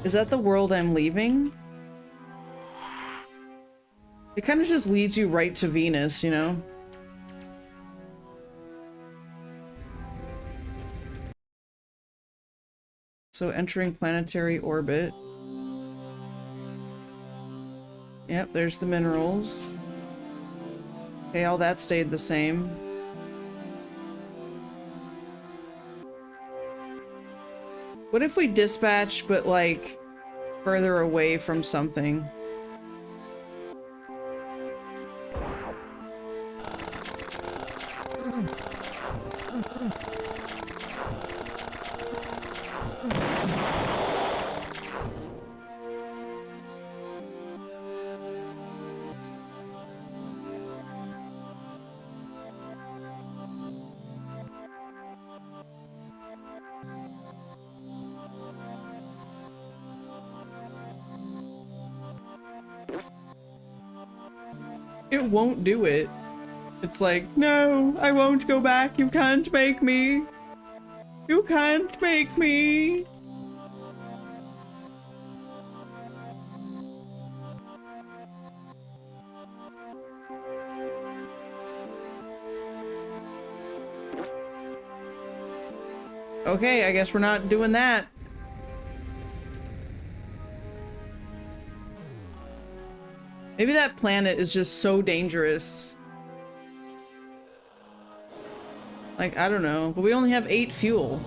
Is that the world I'm leaving? It kind of just leads you right to Venus, you know? So entering planetary orbit. Yep, there's the minerals. Okay, all that stayed the same. What if we dispatch, but like further away from something? It won't do it. It's like, no, I won't go back. You can't make me. You can't make me. Okay, I guess we're not doing that. Maybe that planet is just so dangerous. Like, I don't know, but we only have 8 fuel.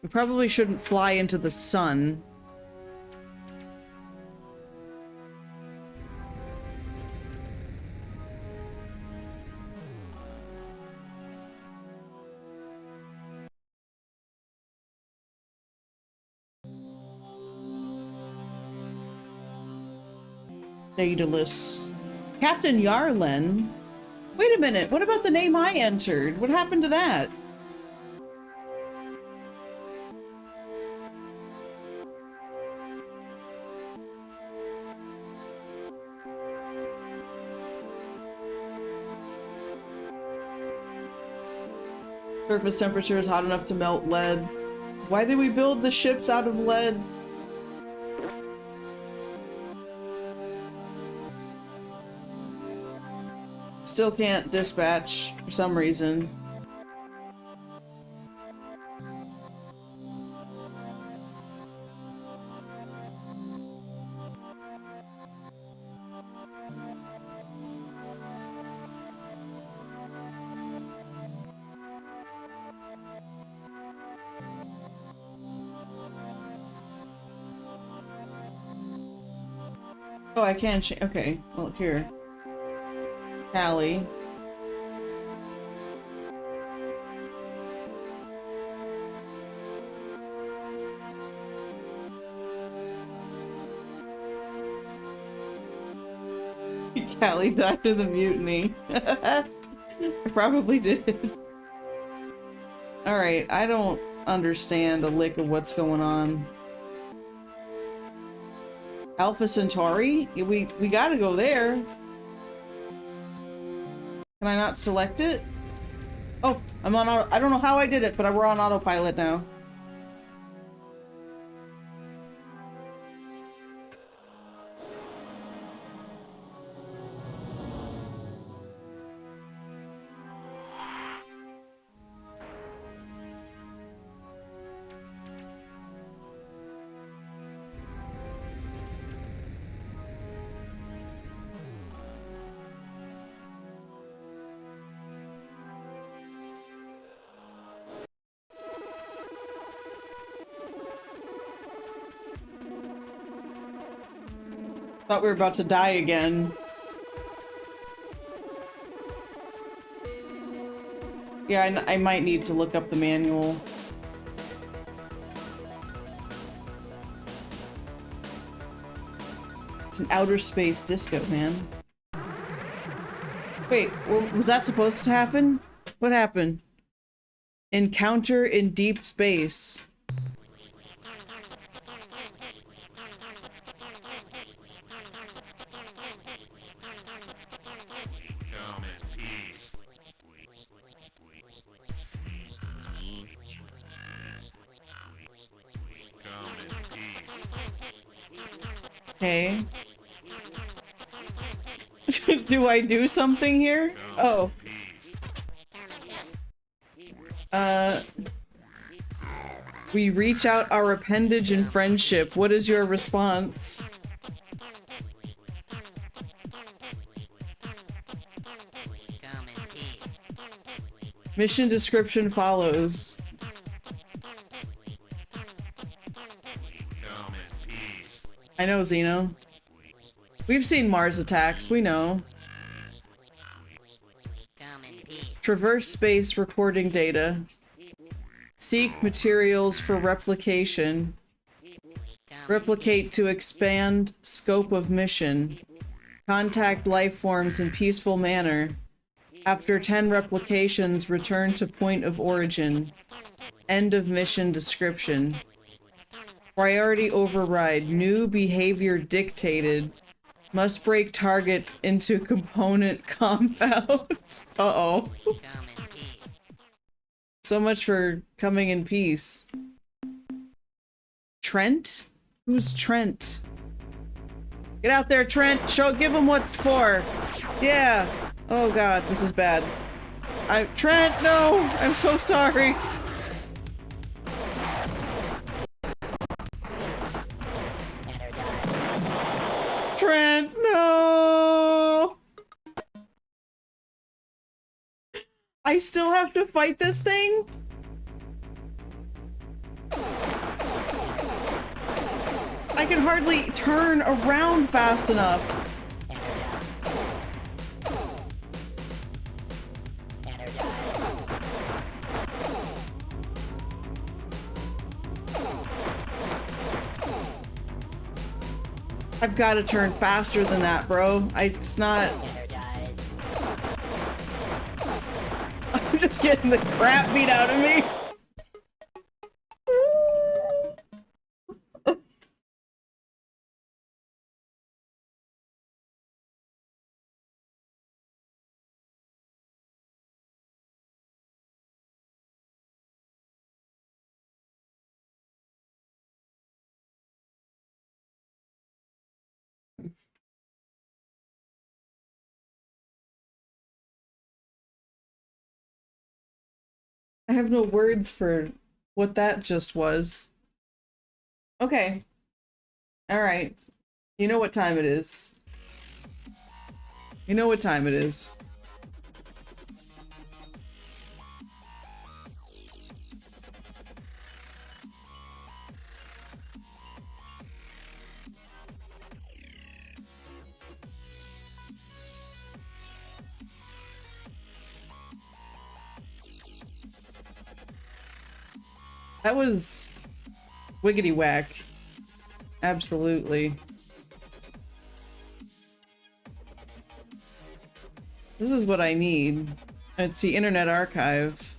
We probably shouldn't fly into the sun. Daedalus. Captain Yarlen? Wait a minute, what about the name I entered? What happened to that? Surface temperature is hot enough to melt lead. Why did we build the ships out of lead? Still can't dispatch for some reason. Oh, I can't change. Okay, well, here. Callie. Callie died in the mutiny. I probably did. Alright, I don't understand a lick of what's going on. Alpha Centauri? We gotta go there. Can I not select it? Oh, I'm on auto— I don't know how I did it, but we're on autopilot now. Thought we were about to die again. Yeah, I might need to look up the manual. It's an outer space disco, man. Wait, was that supposed to happen? What happened? Encounter in deep space. Okay. Do I do something here? Oh. We reach out our appendage in friendship. What is your response? Mission description follows. I know, Xeno. We've seen Mars attacks, we know. Traverse space recording data. Seek materials for replication. Replicate to expand scope of mission. Contact life forms in peaceful manner. After 10 replications, return to point of origin. End of mission description. Priority override. New behavior dictated. Must break target into component compounds. Uh-oh. So much for coming in peace. Trent? Who's Trent? Get out there, Trent! Give him what's for! Yeah! Oh god, this is bad. Trent, no! I'm so sorry! Trent, no! I still have to fight this thing? I can hardly turn around fast enough. I've got to turn faster than that, bro. It's not... I'm just getting the crap beat out of me. I have no words for what that just was. Okay. Alright. You know what time it is. You know what time it is. That was wiggity whack. Absolutely. This is what I need. It's the Internet Archive.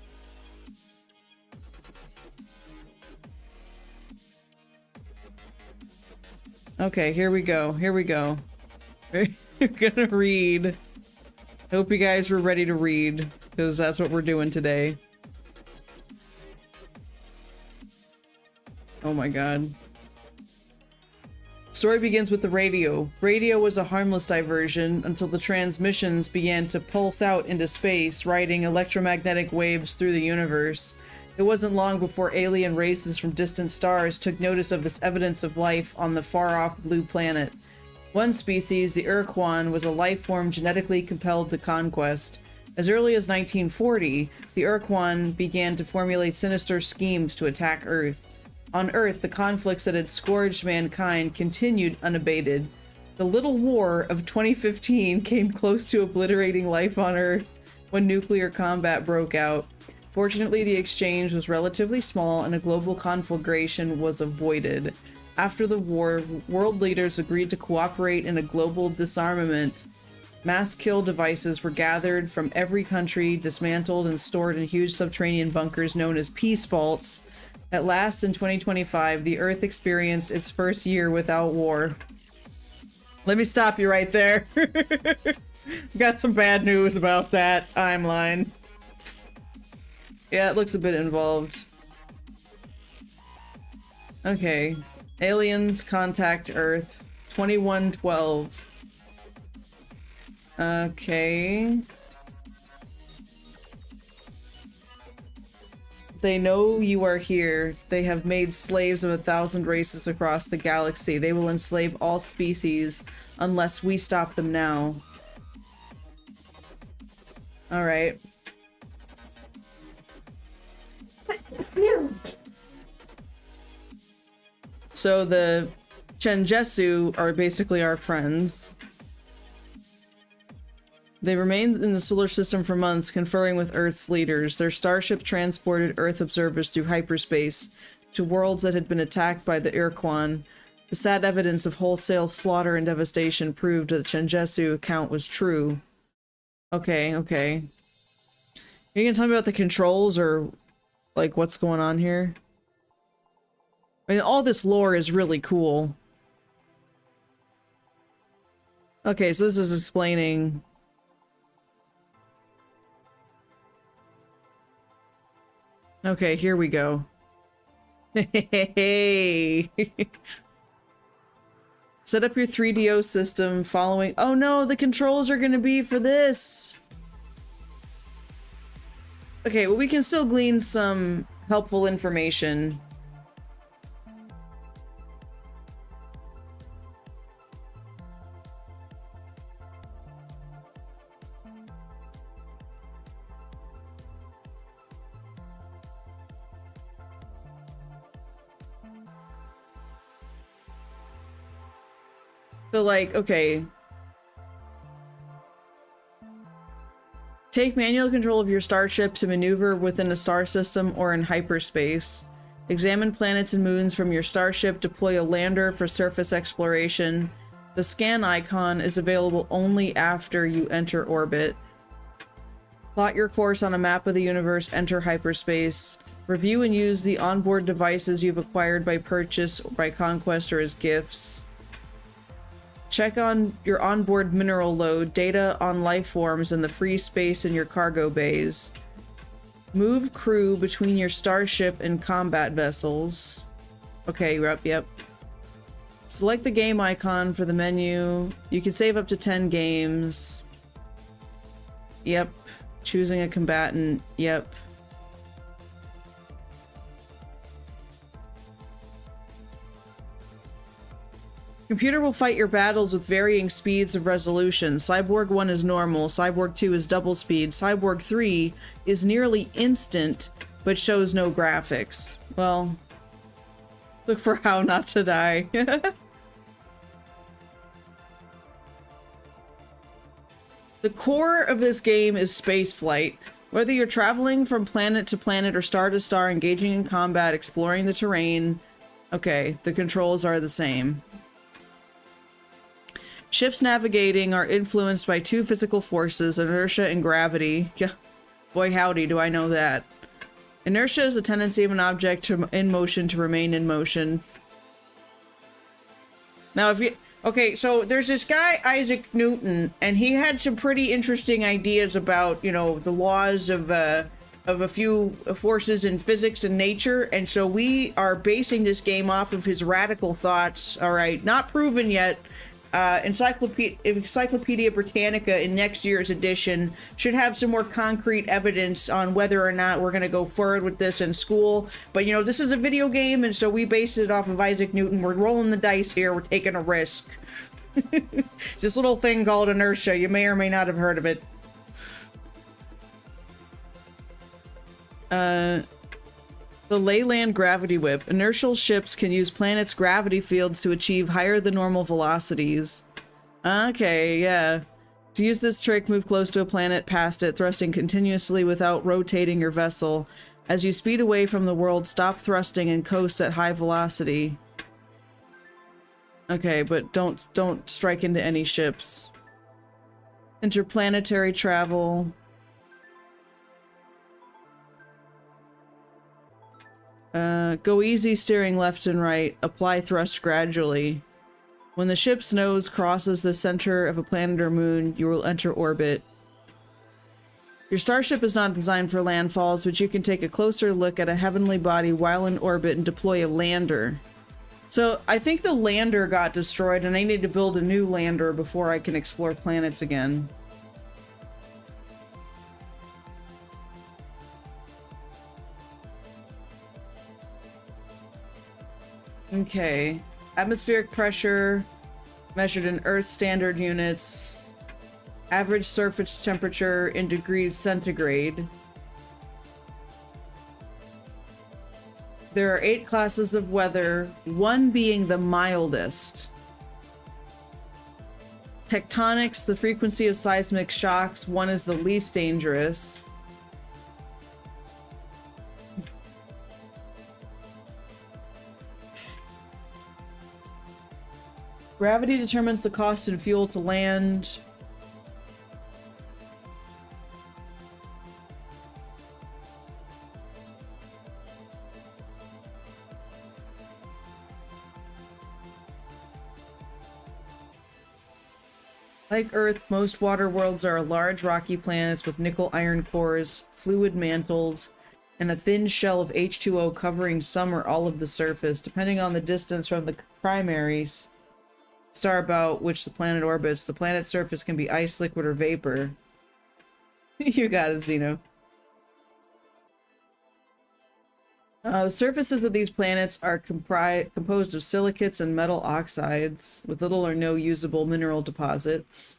Okay, here we go. Here we go. We're gonna read. Hope you guys were ready to read, because that's what we're doing today. Oh my god. Story begins with the radio. Radio was a harmless diversion until the transmissions began to pulse out into space, riding electromagnetic waves through the universe. It wasn't long before alien races from distant stars took notice of this evidence of life on the far-off blue planet. One species, the Urquan, was a life form genetically compelled to conquest. As early as 1940, the Urquan began to formulate sinister schemes to attack Earth. On Earth, the conflicts that had scourged mankind continued unabated. The Little War of 2015 came close to obliterating life on Earth when nuclear combat broke out. Fortunately, the exchange was relatively small and a global conflagration was avoided. After the war, world leaders agreed to cooperate in a global disarmament. Mass kill devices were gathered from every country, dismantled, and stored in huge subterranean bunkers known as peace vaults. At last, in 2025, the Earth experienced its first year without war. Let me stop you right there. Got some bad news about that timeline. Yeah, it looks a bit involved. Okay. Aliens contact Earth. 2112. Okay. They know you are here. They have made slaves of 1,000 races across the galaxy. They will enslave all species unless we stop them now. Alright. So the Chenjesu are basically our friends. They remained in the solar system for months, conferring with Earth's leaders. Their starship transported Earth observers through hyperspace to worlds that had been attacked by the Irquan. The sad evidence of wholesale slaughter and devastation proved that the Chenjesu account was true. Okay, okay. Are you gonna tell me about the controls or, like, what's going on here? I mean, all this lore is really cool. Okay, so this is explaining... Okay, here we go. Hey! Set up your 3DO system following... Oh no, the controls are gonna be for this! Okay, well we can still glean some helpful information. So, like, okay. Take manual control of your starship to maneuver within a star system or in hyperspace. Examine planets and moons from your starship. Deploy a lander for surface exploration. The scan icon is available only after you enter orbit. Plot your course on a map of the universe. Enter hyperspace. Review and use the onboard devices you've acquired by purchase, or by conquest, or as gifts. Check on your onboard mineral load, data on life forms, and the free space in your cargo bays. Move crew between your starship and combat vessels. Okay, yep. Select the game icon for the menu. You can save up to 10 games. Yep. Choosing a combatant. Yep. Computer will fight your battles with varying speeds of resolution. Cyborg 1 is normal, Cyborg 2 is double speed, Cyborg 3 is nearly instant, but shows no graphics. Well, look for how not to die. The core of this game is spaceflight. Whether you're traveling from planet to planet or star to star, engaging in combat, exploring the terrain, okay, the controls are the same. Ships navigating are influenced by two physical forces, inertia and gravity. Yeah, boy howdy, do I know that. Inertia is the tendency of an object in motion to remain in motion. Now, if you... Okay, so there's this guy, Isaac Newton, and he had some pretty interesting ideas about, you know, the laws of a few forces in physics and nature, and so we are basing this game off of his radical thoughts, alright? Not proven yet. Encyclopedia Britannica in next year's edition should have some more concrete evidence on whether or not we're going to go forward with this in school. But, you know, this is a video game, and so we based it off of Isaac Newton. We're rolling the dice here. We're taking a risk. It's this little thing called inertia. You may or may not have heard of it. The Leyland Gravity Whip. Inertial ships can use planets' gravity fields to achieve higher than normal velocities. Okay, yeah. To use this trick, move close to a planet, past it, thrusting continuously without rotating your vessel. As you speed away from the world, stop thrusting and coast at high velocity. Okay, but don't strike into any ships. Interplanetary travel. Go easy steering left and right. Apply thrust gradually. When the ship's nose crosses the center of a planet or moon, you will enter orbit. Your starship is not designed for landfalls, but you can take a closer look at a heavenly body while in orbit and deploy a lander. So I think the lander got destroyed and I need to build a new lander before I can explore planets again. Okay. Atmospheric pressure measured in Earth standard units. Average surface temperature in degrees centigrade. There are 8 classes of weather, 1 being the mildest. Tectonics, the frequency of seismic shocks, 1 is the least dangerous. Gravity determines the cost and fuel to land. Like Earth, most water worlds are large rocky planets with nickel-iron cores, fluid mantles, and a thin shell of H2O covering some or all of the surface, depending on the distance from the primaries. Star about which the planet orbits. The planet's surface can be ice, liquid, or vapor. You got it, Xeno. The surfaces of these planets are composed of silicates and metal oxides, with little or no usable mineral deposits.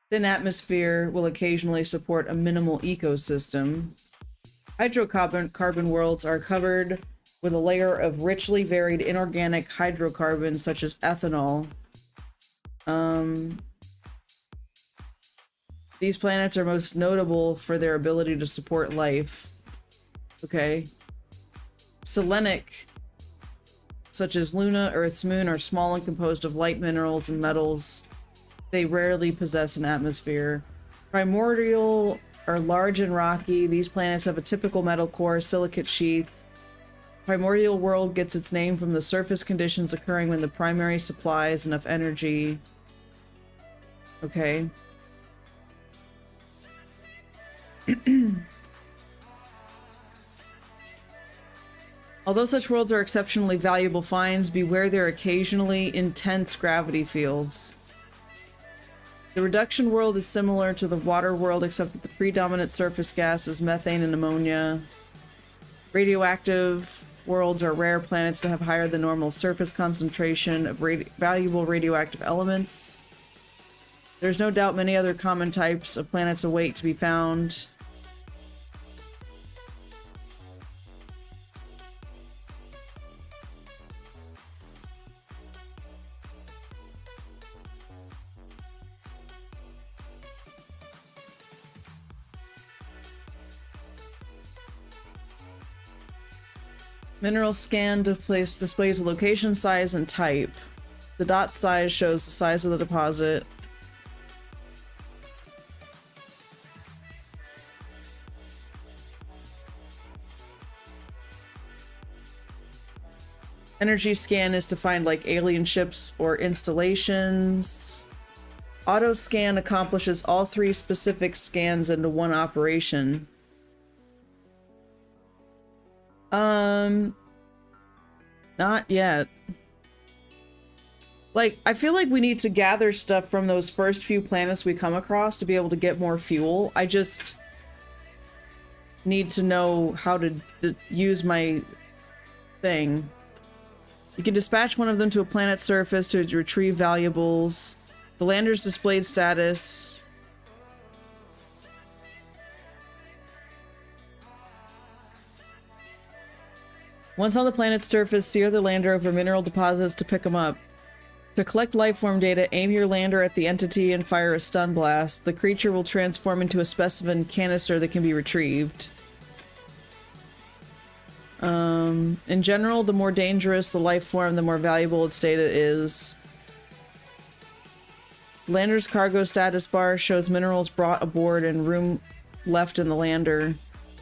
Thin atmosphere will occasionally support a minimal ecosystem. Hydrocarbon worlds are covered with a layer of richly varied inorganic hydrocarbons such as ethanol. These planets are most notable for their ability to support life. Okay. Selenic, such as Luna, Earth's moon, are small and composed of light minerals and metals. They rarely possess an atmosphere. Primordial are large and rocky. These planets have a typical metal core, silicate sheath. Primordial world gets its name from the surface conditions occurring when the primary supplies enough energy. Okay. Although such worlds are exceptionally valuable finds, beware their occasionally intense gravity fields. The reduction world is similar to the water world, except that the predominant surface gas is methane and ammonia. Radioactive worlds are rare planets that have higher than normal surface concentration of valuable radioactive elements. There's no doubt many other common types of planets await to be found. Mineral scan displays the location, size, and type. The dot size shows the size of the deposit. Energy scan is to find like alien ships or installations. Auto scan accomplishes all 3 specific scans into one operation. Not yet. Like, I feel like we need to gather stuff from those first few planets we come across to be able to get more fuel. I just need to know how to use my thing. You can dispatch one of them to a planet's surface to retrieve valuables. The lander's displayed status. Once on the planet's surface, steer the lander over mineral deposits to pick them up. To collect lifeform data, aim your lander at the entity and fire a stun blast. The creature will transform into a specimen canister that can be retrieved. In general, the more dangerous the lifeform, the more valuable its data is. Lander's cargo status bar shows minerals brought aboard and room left in the lander.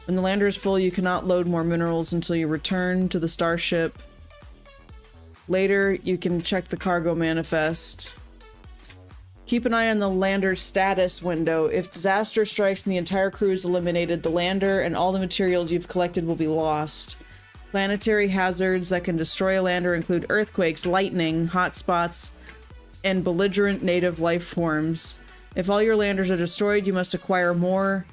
When the lander is full, you cannot load more minerals until you return to the starship. Later, you can check the cargo manifest. Keep an eye on the lander's status window. If disaster strikes and the entire crew is eliminated, the lander and all the materials you've collected will be lost. Planetary hazards that can destroy a lander include earthquakes, lightning, hotspots, and belligerent native life forms. If all your landers are destroyed, you must acquire more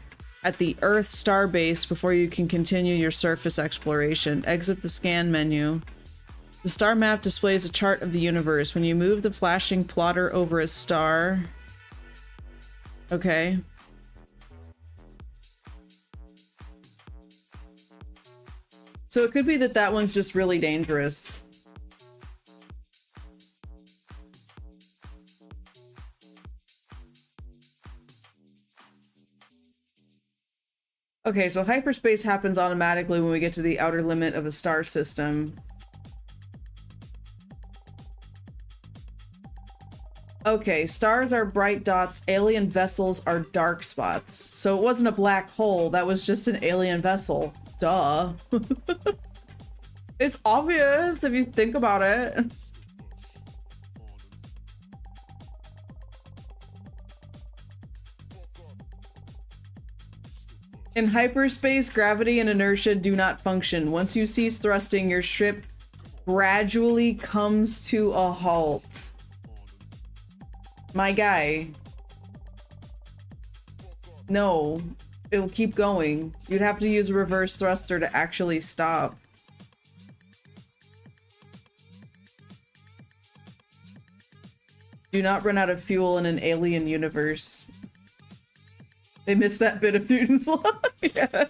at the Earth starbase before you can continue your surface exploration. Exit the scan menu. The star map displays a chart of the universe. When you move the flashing plotter over a star... Okay. So it could be that that one's just really dangerous. Okay, so hyperspace happens automatically when we get to the outer limit of a star system. Okay, stars are bright dots, alien vessels are dark spots. So it wasn't a black hole, that was just an alien vessel. Duh. It's obvious if you think about it. In hyperspace, gravity and inertia do not function. Once you cease thrusting, your ship gradually comes to a halt. My guy. No. It'll keep going. You'd have to use a reverse thruster to actually stop. Do not run out of fuel in an alien universe. They missed that bit of Newton's law. Yeah.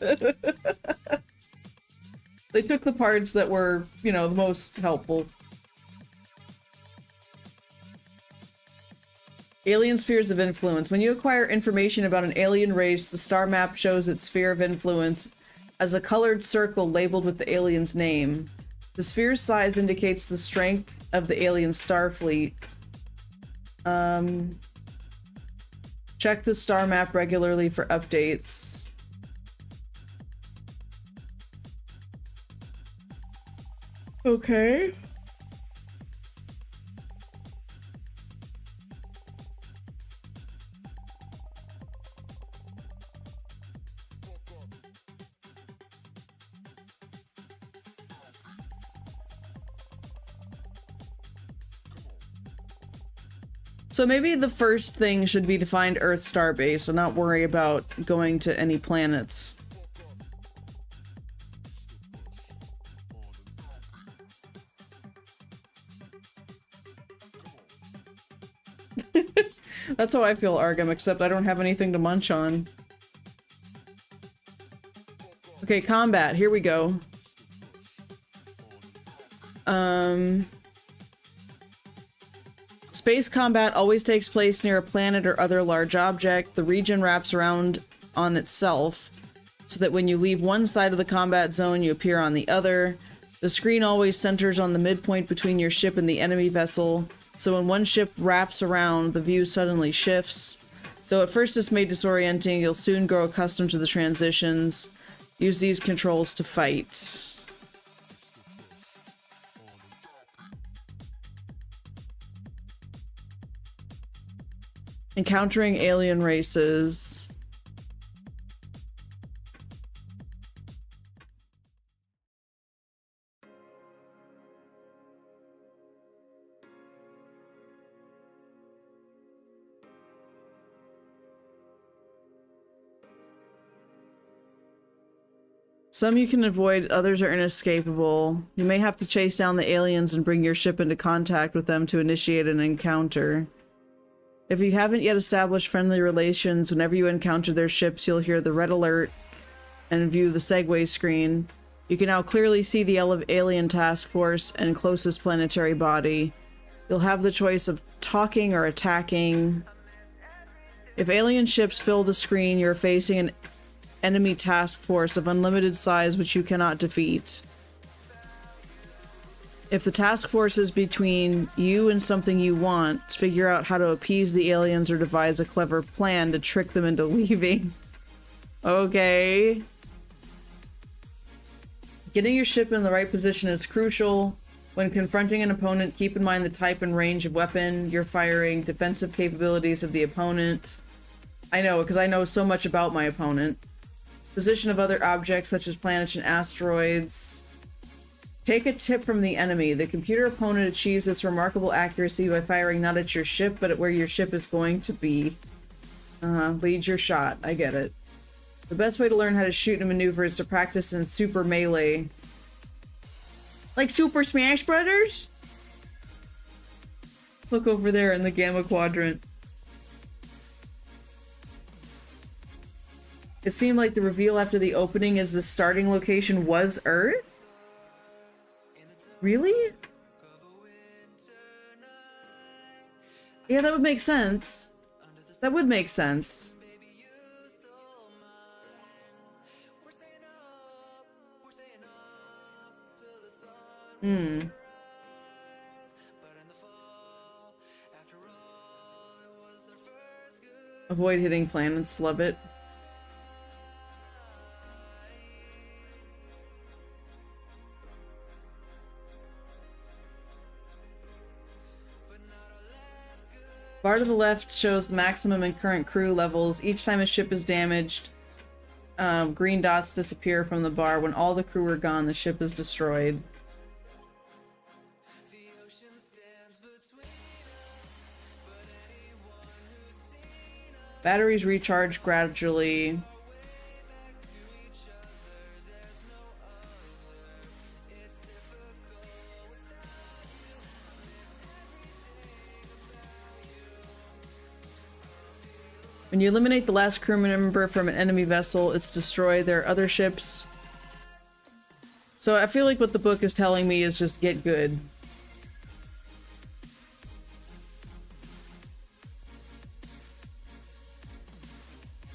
They took the parts that were, you know, the most helpful. Alien spheres of influence. When you acquire information about an alien race, the star map shows its sphere of influence as a colored circle labeled with the alien's name. The sphere's size indicates the strength of the alien star fleet. Check the star map regularly for updates. Okay. So maybe the first thing should be to find Earth's starbase and not worry about going to any planets. That's how I feel, Argam, except I don't have anything to munch on. Okay, combat. Here we go. Space combat always takes place near a planet or other large object. The region wraps around on itself, so that when you leave one side of the combat zone, you appear on the other. The screen always centers on the midpoint between your ship and the enemy vessel, so when one ship wraps around, the view suddenly shifts. Though at first this may disorienting, you'll soon grow accustomed to the transitions. Use these controls to fight. Encountering alien races. Some you can avoid, others are inescapable. You may have to chase down the aliens and bring your ship into contact with them to initiate an encounter. If you haven't yet established friendly relations, whenever you encounter their ships, you'll hear the red alert and view the segue screen. You can now clearly see the alien task force and closest planetary body. You'll have the choice of talking or attacking. If alien ships fill the screen, you're facing an enemy task force of unlimited size which you cannot defeat. If the task force is between you and something you want, figure out how to appease the aliens or devise a clever plan to trick them into leaving. Okay. Getting your ship in the right position is crucial. When confronting an opponent, keep in mind the type and range of weapon you're firing, defensive capabilities of the opponent. I know, because I know so much about my opponent. Position of other objects such as planets and asteroids. Take a tip from the enemy. The computer opponent achieves its remarkable accuracy by firing not at your ship, but at where your ship is going to be. Lead your shot. I get it. The best way to learn how to shoot and maneuver is to practice in Super Melee. Like Super Smash Brothers? Look over there in the Gamma Quadrant. It seemed like the reveal after the opening is the starting location was Earth? Really? Yeah, that would make sense. That would make sense. Avoid hitting planets, love it. Bar to the left shows the maximum and current crew levels. Each time a ship is damaged, green dots disappear from the bar. When all the crew are gone, the ship is destroyed. Batteries recharge gradually. When you eliminate the last crew member from an enemy vessel, it's destroyed. There are other ships. So I feel like what the book is telling me is just get good.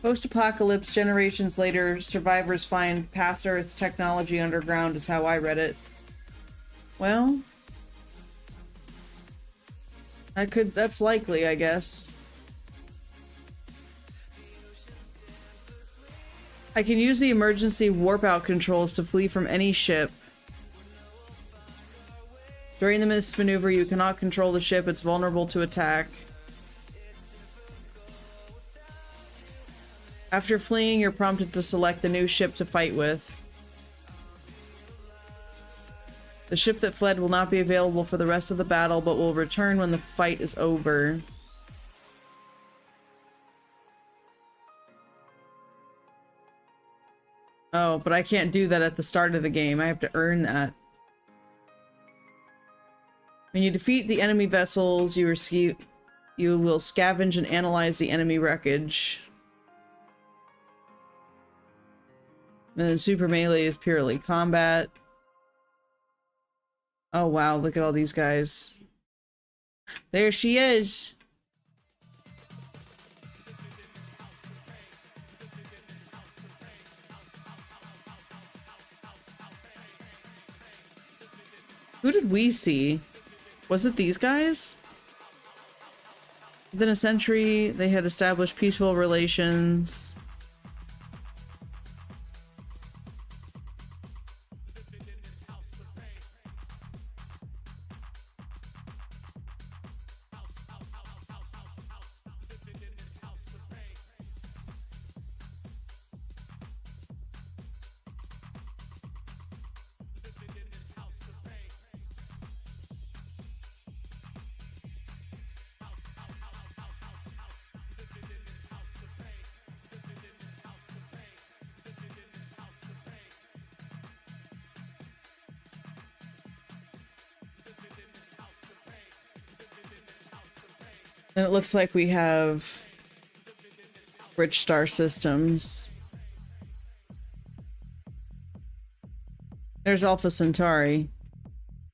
Post-apocalypse, generations later, survivors find past Earth's technology underground is how I read it. Well, that's likely, I guess. I can use the emergency warp out controls to flee from any ship. During this maneuver, you cannot control the ship. It's vulnerable to attack. After fleeing, you're prompted to select a new ship to fight with. The ship that fled will not be available for the rest of the battle, but will return when the fight is over. Oh, but I can't do that at the start of the game. I have to earn that. When you defeat the enemy vessels, you will scavenge and analyze the enemy wreckage. And then Super Melee is purely combat. Oh wow, look at all these guys. There she is! Who did we see? Was it these guys? Within a century, they had established peaceful relations. And it looks like we have rich star systems. There's Alpha Centauri.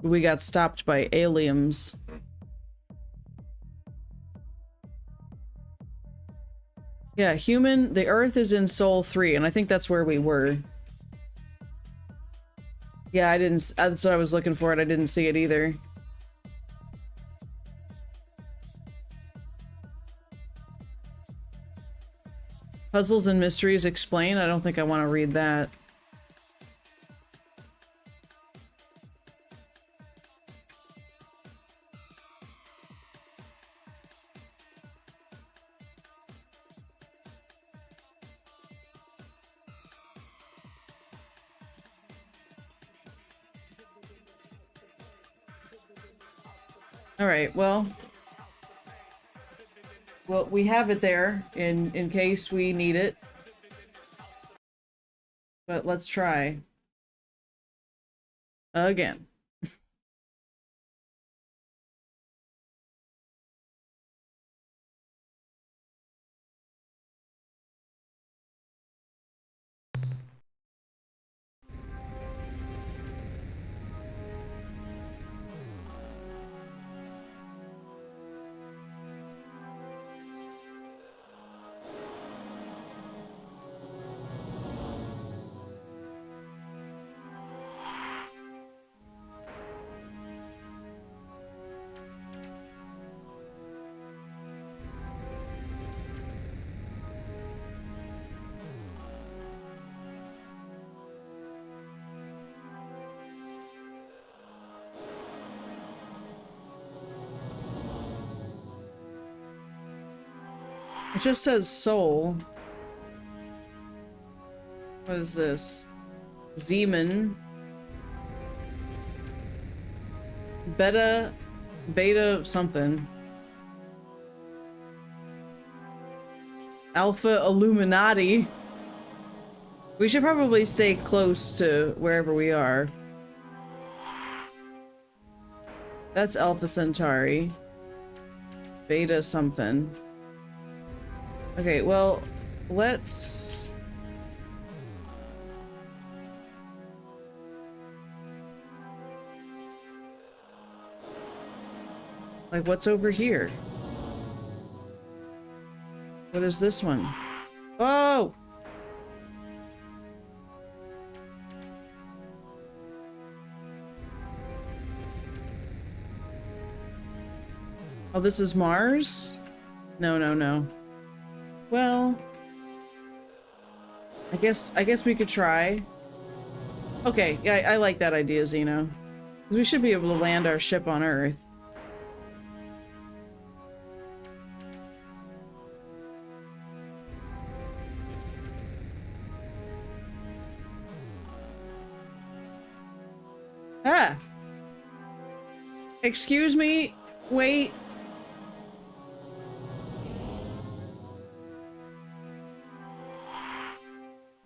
We got stopped by aliens. Yeah, human, the Earth is in Sol 3, and I think that's where we were. Yeah, that's what I was looking for, and I didn't see it either. Puzzles and Mysteries Explain? I don't think I want to read that. Alright, well, we have it there in case we need it. But let's try. Again. It just says soul. What is this? Zeman. Beta something. Alpha Illuminati. We should probably stay close to wherever we are. That's Alpha Centauri. Beta something. Okay, well, let's... Like, what's over here? What is this one? Oh! Oh, this is Mars? No, no, no. Well, I guess we could try. Okay, yeah, I like that idea, Xeno. Because we should be able to land our ship on Earth. Ah! Excuse me? Wait.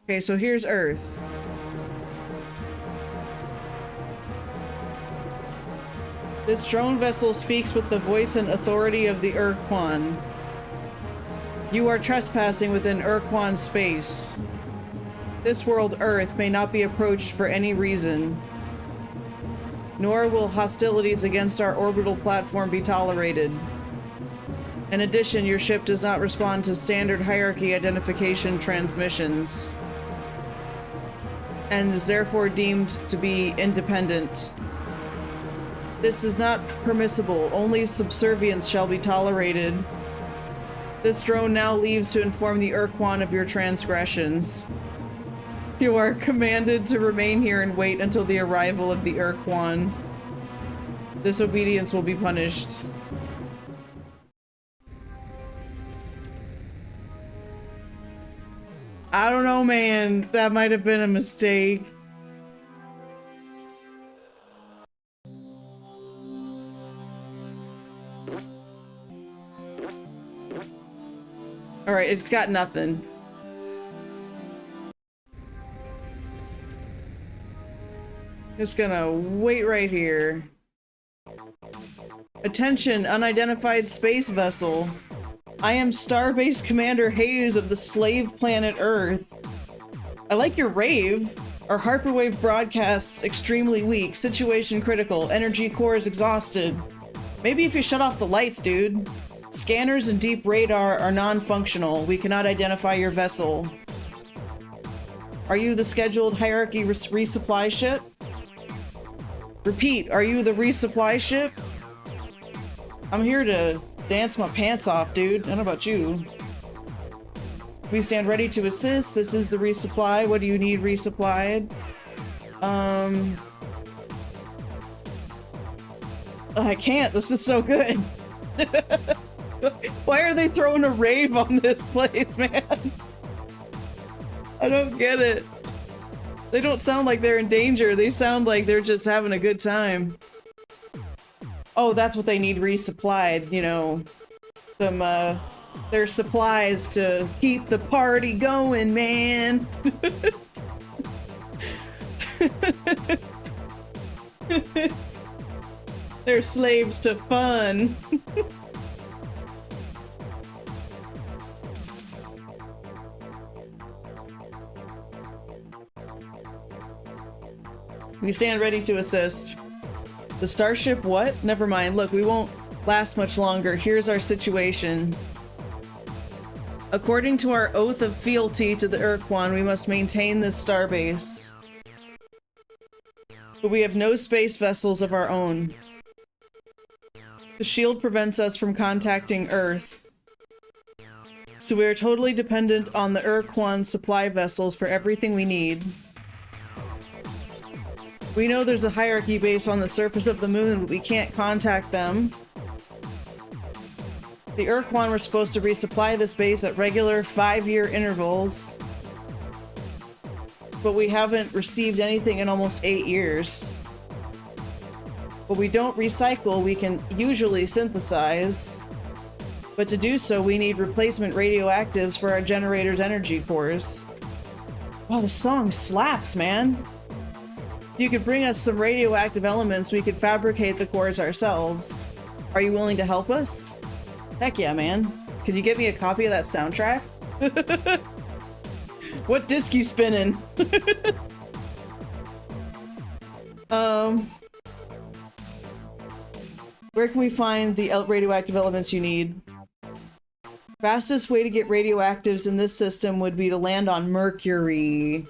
Okay, so here's Earth. This drone vessel speaks with the voice and authority of the Urquan. You are trespassing within Urquan space. This world, Earth, may not be approached for any reason. Nor will hostilities against our orbital platform be tolerated. In addition, your ship does not respond to standard hierarchy identification transmissions, and is therefore deemed to be independent. This is not permissible. Only subservience shall be tolerated. This drone now leaves to inform the Urquan of your transgressions. You are commanded to remain here and wait until the arrival of the Urquan. Disobedience will be punished. I don't know, man. That might have been a mistake. Alright, it's got nothing. Just gonna wait right here. Attention, unidentified space vessel. I am Starbase Commander Hayes of the slave planet Earth. I like your rave. Our hyperwave broadcasts extremely weak. Situation critical. Energy core is exhausted. Maybe if you shut off the lights, dude. Scanners and deep radar are non-functional. We cannot identify your vessel. Are you the scheduled hierarchy resupply ship? Repeat, are you the resupply ship? I'm here to dance my pants off, dude. I don't know about you. We stand ready to assist. This is the resupply. What do you need resupplied? I can't. This is so good. Why are they throwing a rave on this place, man? I don't get it. They don't sound like they're in danger. They sound like they're just having a good time. Oh, that's what they need resupplied, you know. Some, their supplies to keep the party going, man. They're slaves to fun. We stand ready to assist. The starship, what? Never mind. Look, we won't last much longer. Here's our situation. According to our oath of fealty to the Urquan, we must maintain this starbase. But we have no space vessels of our own. The shield prevents us from contacting Earth. So we are totally dependent on the Urquan supply vessels for everything we need. We know there's a hierarchy base on the surface of the moon, but we can't contact them. The Urquan were supposed to resupply this base at regular 5-year intervals. But we haven't received anything in almost 8 years. But we don't recycle, we can usually synthesize. But to do so, we need replacement radioactives for our generator's energy cores. Wow, the song slaps, man! If you could bring us some radioactive elements, we could fabricate the cores ourselves. Are you willing to help us? Heck yeah, man. Can you get me a copy of that soundtrack? What disc you spinning? Where can we find the radioactive elements you need? Fastest way to get radioactives in this system would be to land on Mercury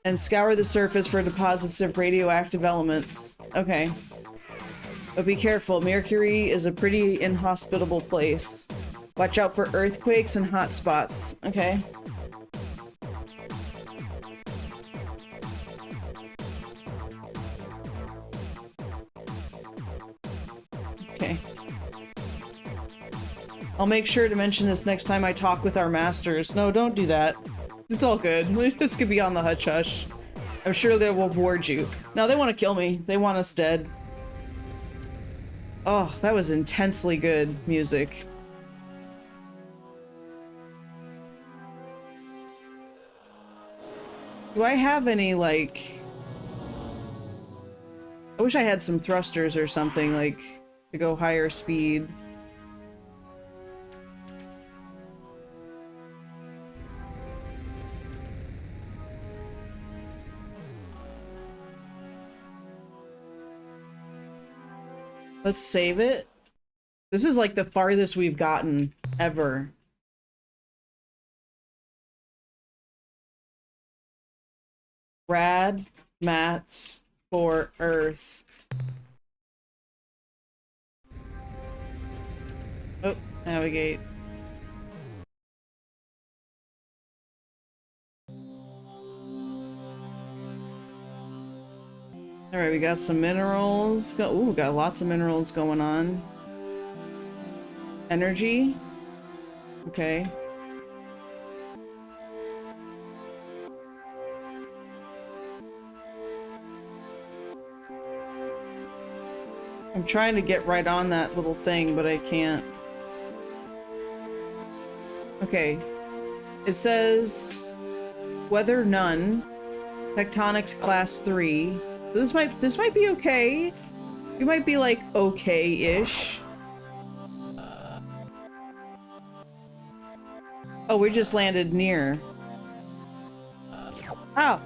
and scour the surface for deposits of radioactive elements. Okay. But be careful, Mercury is a pretty inhospitable place. Watch out for earthquakes and hot spots. Okay. Okay. I'll make sure to mention this next time I talk with our masters. No, don't do that. It's all good. This could be on the hush hush. I'm sure they will reward you. No, they want to kill me. They want us dead. Oh, that was intensely good music. Do I have any, like... I wish I had some thrusters or something, like, to go higher speed. Let's save it. This is like the farthest we've gotten ever. Rad mats for Earth. Oh, navigate. Alright, we got some minerals. Ooh, got lots of minerals going on. Energy. Okay. I'm trying to get right on that little thing, but I can't. Okay. It says weather none. Tectonics class 3. This might be okay. You might be like okay-ish. Oh, we just landed near. Oh.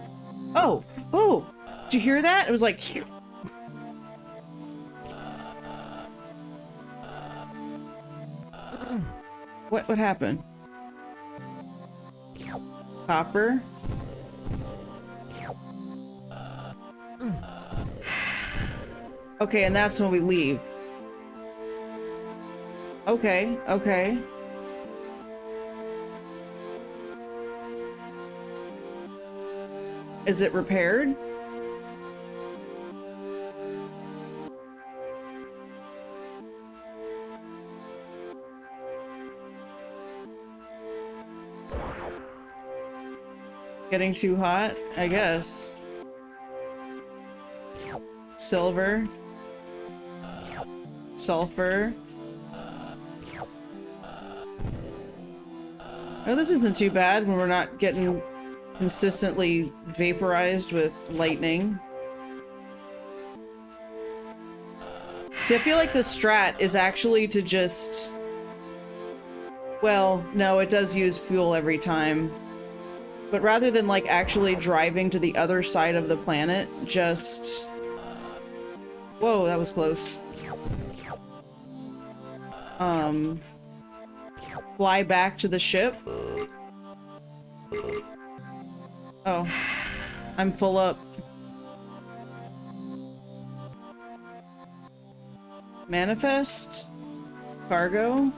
Oh. Oh. Did you hear that? It was like... What happened? Copper. Okay, and that's when we leave. Okay, okay. Is it repaired? Getting too hot, I guess. Silver. Sulfur. Oh, this isn't too bad when we're not getting consistently vaporized with lightning. See, I feel like the strat is actually to just... Well, no, it does use fuel every time. But rather than, like, actually driving to the other side of the planet, just... Whoa, that was close. Fly back to the ship. Oh. I'm full up. Manifest? Cargo?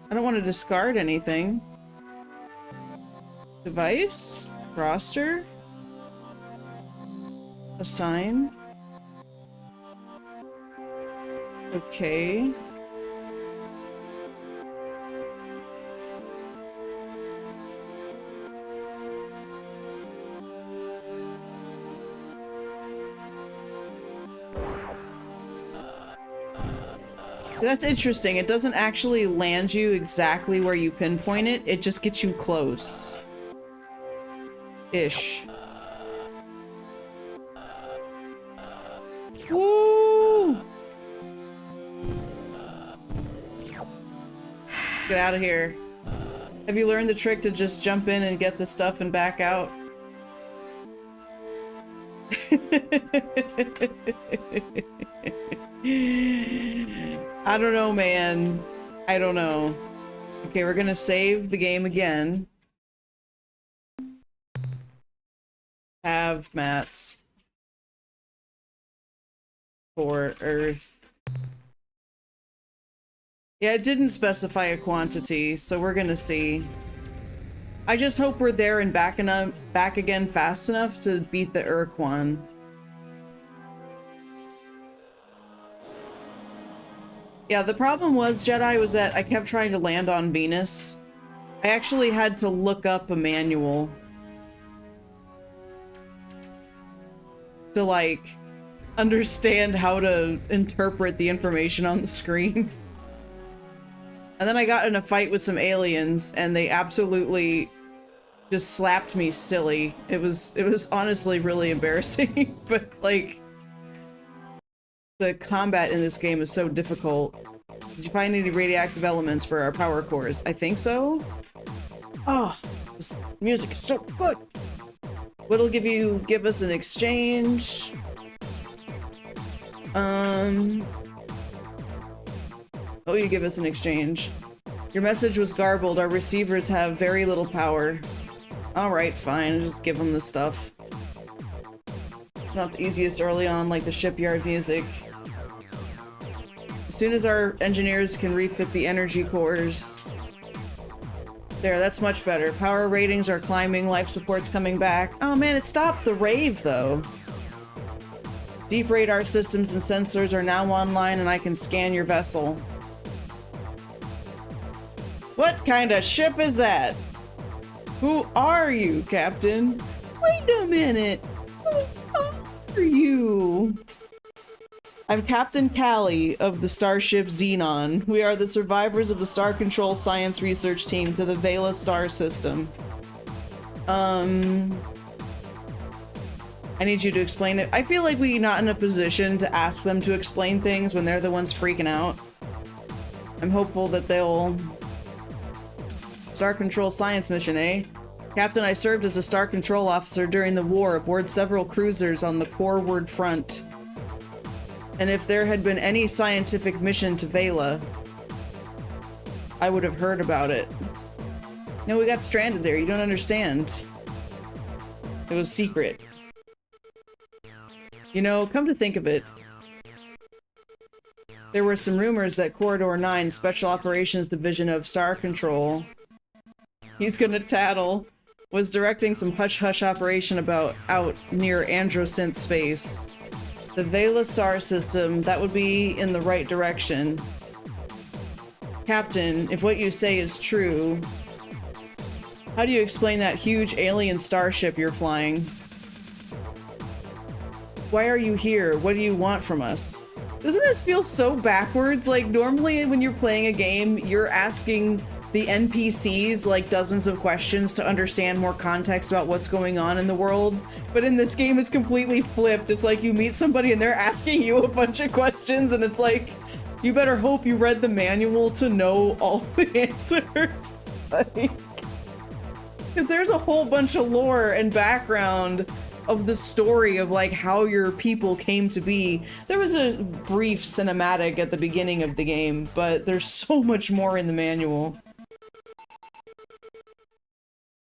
I don't want to discard anything. Device? Roster? Assign? Okay. That's interesting. It doesn't actually land you exactly where you pinpoint it. It just gets you close. Ish. Woo! Get out of here. Have you learned the trick to just jump in and get the stuff and back out? I don't know, man. I don't know. Okay, we're gonna save the game again. Have mats for Earth. Yeah, it didn't specify a quantity, so we're gonna see. I just hope we're there and back again fast enough to beat the Urquan. Yeah, the problem was, Jedi, was that I kept trying to land on Venus. I actually had to look up a manual to, like, understand how to interpret the information on the screen. And then I got in a fight with some aliens, and they absolutely just slapped me silly. It was honestly really embarrassing, but, like... The combat in this game is so difficult. Did you find any radioactive elements for our power cores? I think so. Oh, this music is so good. What'll give us an exchange? Oh, you give us an exchange. Your message was garbled. Our receivers have very little power. Alright, fine. Just give them the stuff. It's not the easiest early on, like the shipyard music. As soon as our engineers can refit the energy cores... There, that's much better. Power ratings are climbing, life support's coming back. Oh man, it stopped the rave, though. Deep radar systems and sensors are now online, and I can scan your vessel. What kind of ship is that? Who are you, Captain? Wait a minute! Who are you? I'm Captain Callie of the starship Xenon. We are the survivors of the Star Control Science Research Team to the Vela star system. I need you to explain it. I feel like we're not in a position to ask them to explain things when they're the ones freaking out. I'm hopeful that they'll... Star Control Science mission, eh? Captain, I served as a Star Control officer during the war aboard several cruisers on the Coreward Front. And if there had been any scientific mission to Vela, I would have heard about it. No, we got stranded there. You don't understand. It was secret. You know, come to think of it, there were some rumors that Corridor 9 Special Operations Division of Star Control, he's gonna tattle, was directing some hush-hush operation out near Androsynth space. The Vela star system, that would be in the right direction. Captain, if what you say is true, how do you explain that huge alien starship you're flying? Why are you here? What do you want from us? Doesn't this feel so backwards? Like, normally when you're playing a game, you're asking the NPCs like dozens of questions to understand more context about what's going on in the world. But in this game, it's completely flipped. It's like you meet somebody and they're asking you a bunch of questions, and it's like, you better hope you read the manual to know all the answers. Like, because there's a whole bunch of lore and background of the story of like how your people came to be. There was a brief cinematic at the beginning of the game, but there's so much more in the manual.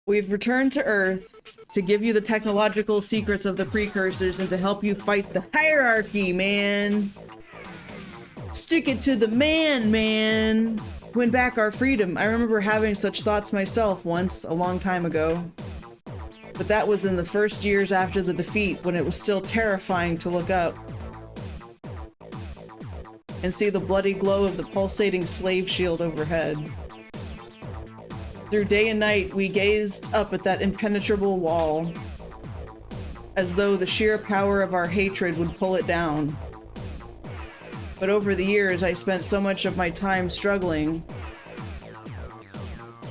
We've returned to Earth to give you the technological secrets of the precursors and to help you fight the hierarchy, man. Stick it to the man. Win back our freedom. I remember having such thoughts myself once, a long time ago. But that was in the first years after the defeat, when it was still terrifying to look up and see the bloody glow of the pulsating slave shield overhead. Through day and night, we gazed up at that impenetrable wall, as though the sheer power of our hatred would pull it down. But over the years, I spent so much of my time struggling,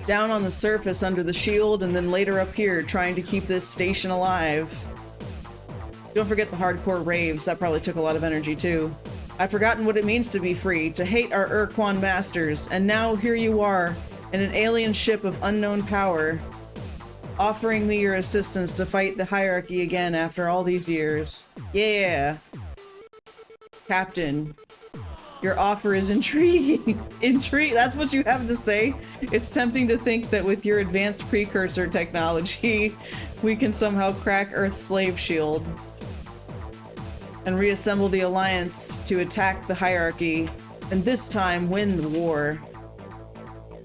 down on the surface under the shield, and then later up here trying to keep this station alive. Don't forget the hardcore raves, that probably took a lot of energy too. I've forgotten what it means to be free, to hate our Urquan masters, and now here you are, in an alien ship of unknown power, offering me your assistance to fight the hierarchy again after all these years. Yeah! Captain, your offer is intriguing. That's what you have to say? It's tempting to think that with your advanced precursor technology, we can somehow crack Earth's slave shield and reassemble the Alliance to attack the hierarchy, and this time win the war.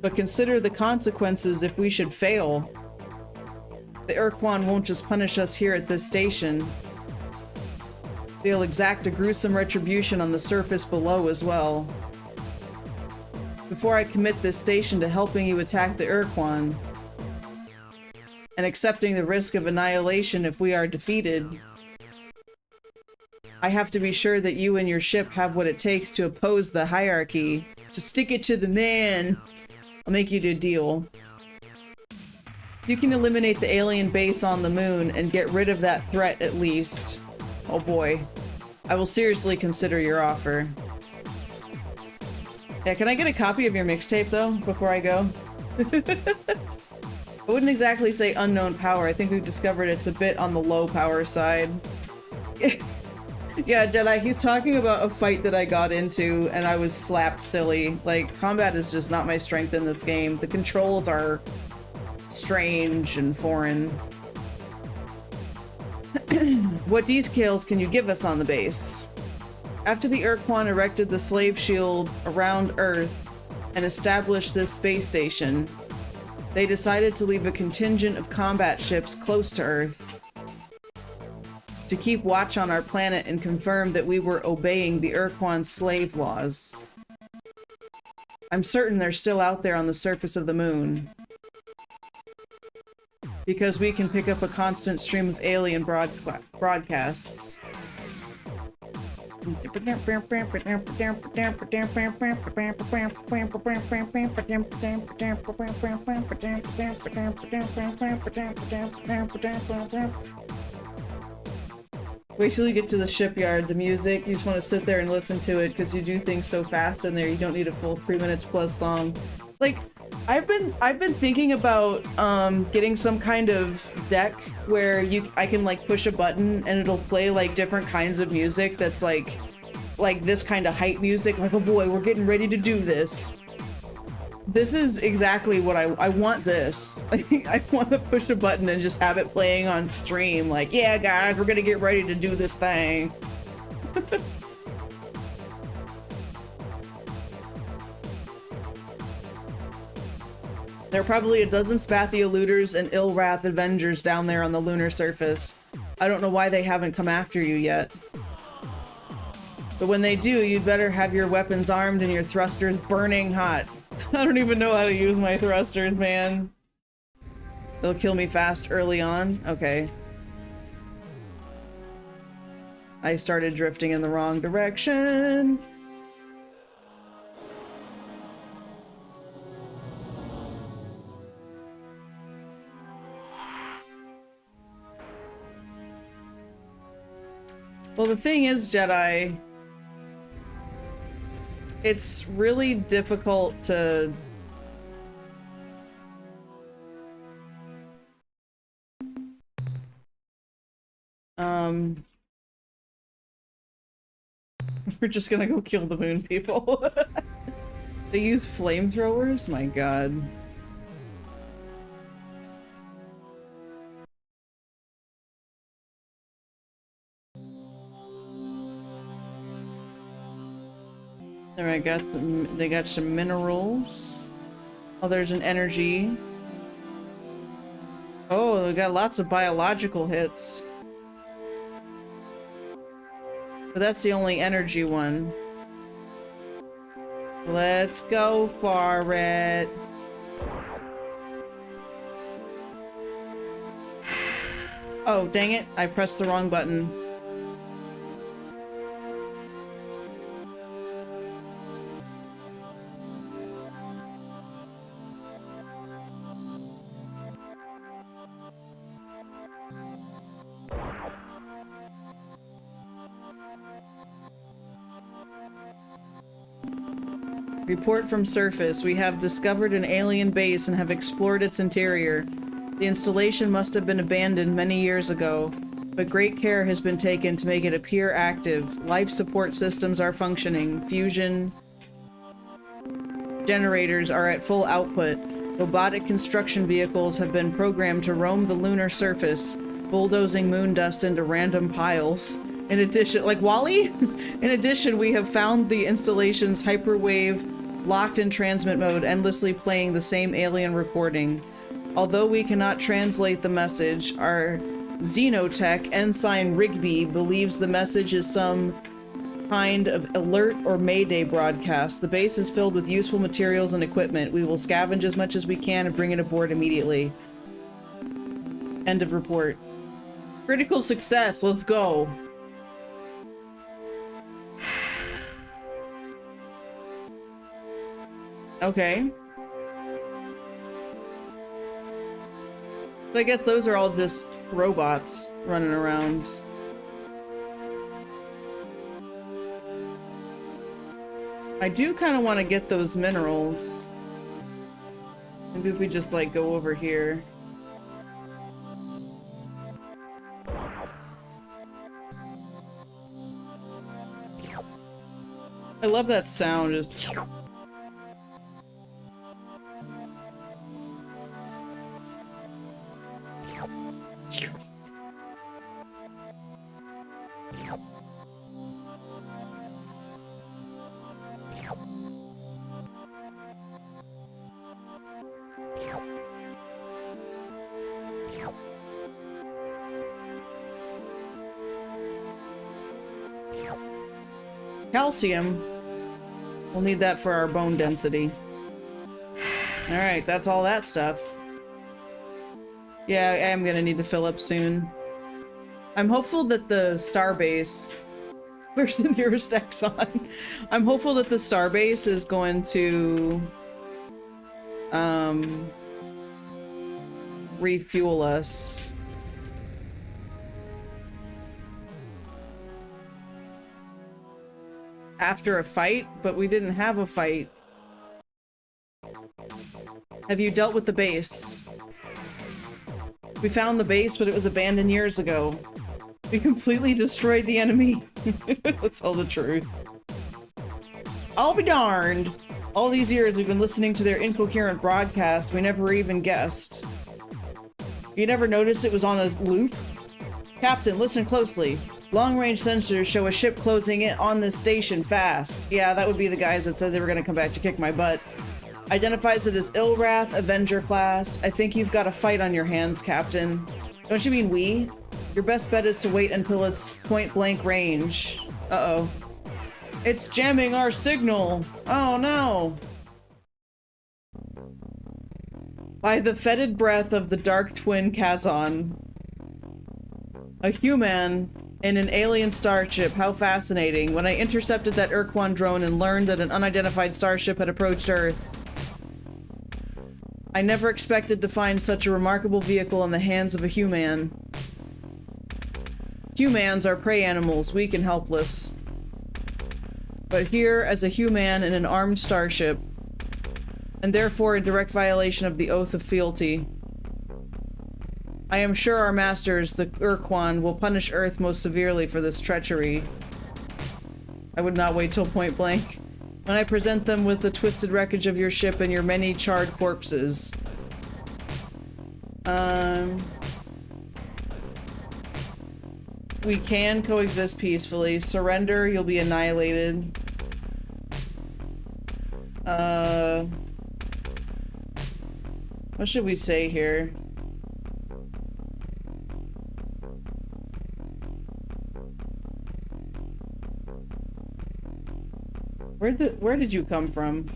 But consider the consequences if we should fail. The Urquan won't just punish us here at this station. They'll exact a gruesome retribution on the surface below as well. Before I commit this station to helping you attack the Urquan, and accepting the risk of annihilation if we are defeated, I have to be sure that you and your ship have what it takes to oppose the hierarchy, to stick it to the man. I'll make you do a deal. You can eliminate the alien base on the moon and get rid of that threat at least. Oh boy. I will seriously consider your offer. Yeah, can I get a copy of your mixtape though, before I go? I wouldn't exactly say unknown power. I think we've discovered it's a bit on the low power side. Yeah, Jedi, he's talking about a fight that I got into and I was slapped silly. Like, combat is just not my strength in this game. The controls are strange and foreign. What details can you give us on the base? After the Urquan erected the slave shield around Earth and established this space station, they decided to leave a contingent of combat ships close to Earth to keep watch on our planet and confirm that we were obeying the Urquan slave laws. I'm certain they're still out there on the surface of the moon, because we can pick up a constant stream of alien broadcasts. Wait till you get to the shipyard. The music, you just want to sit there and listen to it because you do things so fast in there. You don't need a full 3 minutes plus song. Like, I've been thinking about getting some kind of deck where I can like push a button and it'll play like different kinds of music that's like this kind of hype music, like, oh boy, we're getting ready to do this. This is exactly what I want this. I want to push a button and just have it playing on stream, like, yeah guys, we're gonna get ready to do this thing. There are probably a dozen Spathia looters and Illwrath Avengers down there on the lunar surface. I don't know why they haven't come after you yet. But when they do, you'd better have your weapons armed and your thrusters burning hot. I don't even know how to use my thrusters, man. They'll kill me fast early on? Okay. I started drifting in the wrong direction. Well, the thing is, Jedi, it's really difficult to... We're just gonna go kill the moon people. They use flamethrowers? My god. Alright, they got some minerals. Oh, there's an energy. Oh, they got lots of biological hits. But that's the only energy one. Let's go for it. Oh, dang it. I pressed the wrong button. Report from surface. We have discovered an alien base and have explored its interior. The installation must have been abandoned many years ago, but great care has been taken to make it appear active. Life support systems are functioning. Fusion generators are at full output. Robotic construction vehicles have been programmed to roam the lunar surface, bulldozing moon dust into random piles. In addition, like WALL-E? In addition, we have found the installation's hyperwave locked in transmit mode, endlessly playing the same alien recording. Although we cannot translate the message, our Xenotech Ensign Rigby believes the message is some kind of alert or mayday broadcast. The base is filled with useful materials and equipment. We will scavenge as much as we can and bring it aboard immediately. End of report. Critical success, let's go. Okay. So I guess those are all just robots running around. I do kind of want to get those minerals. Maybe if we just like go over here. I love that sound, just... Calcium. We'll need that for our bone density. Alright, that's all that stuff. Yeah, I am gonna need to fill up soon. I'm hopeful that the starbase... Where's the nearest Exxon? I'm hopeful that the starbase is going to... refuel us. After a fight, but we didn't have a fight. Have you dealt with the base? We found the base, but it was abandoned years ago. We completely destroyed the enemy. Let's tell the truth. I'll be darned. All these years we've been listening to their incoherent broadcast. We never even guessed. You never noticed it was on a loop? Captain, listen closely. Long-range sensors show a ship closing in on this station fast. Yeah, that would be the guys that said they were gonna come back to kick my butt. Identifies it as Illwrath Avenger class. I think you've got a fight on your hands, Captain. Don't you mean we? Your best bet is to wait until it's point-blank range. Uh-oh. It's jamming our signal! Oh no! By the fetid breath of the Dark Twin Kazon. A human in an alien starship, how fascinating. When I intercepted that Urquan drone and learned that an unidentified starship had approached Earth, I never expected to find such a remarkable vehicle in the hands of a human. Humans are prey animals, weak and helpless. But here, as a human in an armed starship, and therefore in direct violation of the Oath of Fealty, I am sure our masters, the Urquan, will punish Earth most severely for this treachery. I would not wait till point blank. When I present them with the twisted wreckage of your ship and your many charred corpses. We can coexist peacefully. Surrender, you'll be annihilated. What should we say here? Where did you come from?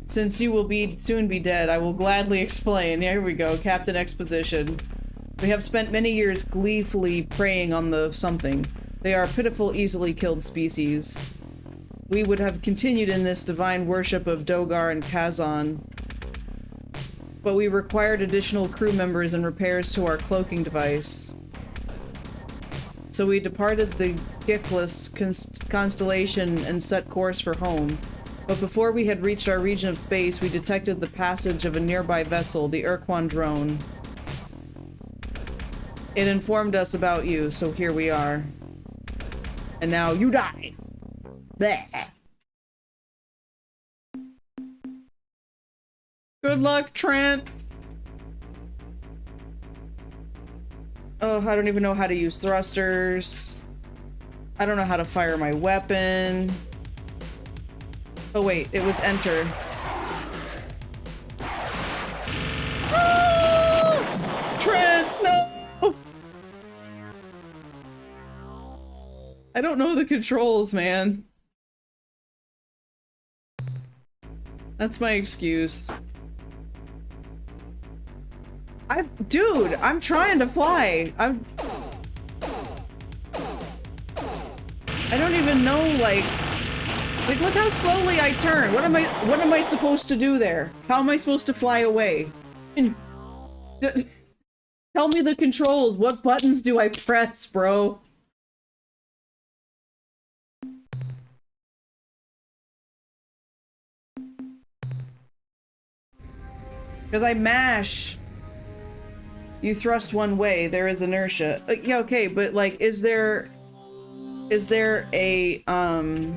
Since you will soon be dead, I will gladly explain. Here we go, Captain Exposition. We have spent many years gleefully preying on the something. They are a pitiful, easily killed species. We would have continued in this divine worship of Dogar and Kazan, but we required additional crew members and repairs to our cloaking device. So we departed the Gickless constellation and set course for home. But before we had reached our region of space, we detected the passage of a nearby vessel, the Urquan drone. It informed us about you, so here we are. And now you die! Bleh. Good luck, Trent! Oh, I don't even know how to use thrusters. I don't know how to fire my weapon. Oh wait, it was enter. Ah! Trent, no! I don't know the controls, man. That's my excuse. Dude, I'm trying to fly. I don't even know, like, look how slowly I turn. What am I supposed to do there? How am I supposed to fly away? Tell me the controls. What buttons do I press, bro? Because I mash. You thrust one way, there is inertia. Yeah, okay, but like, is there a, oh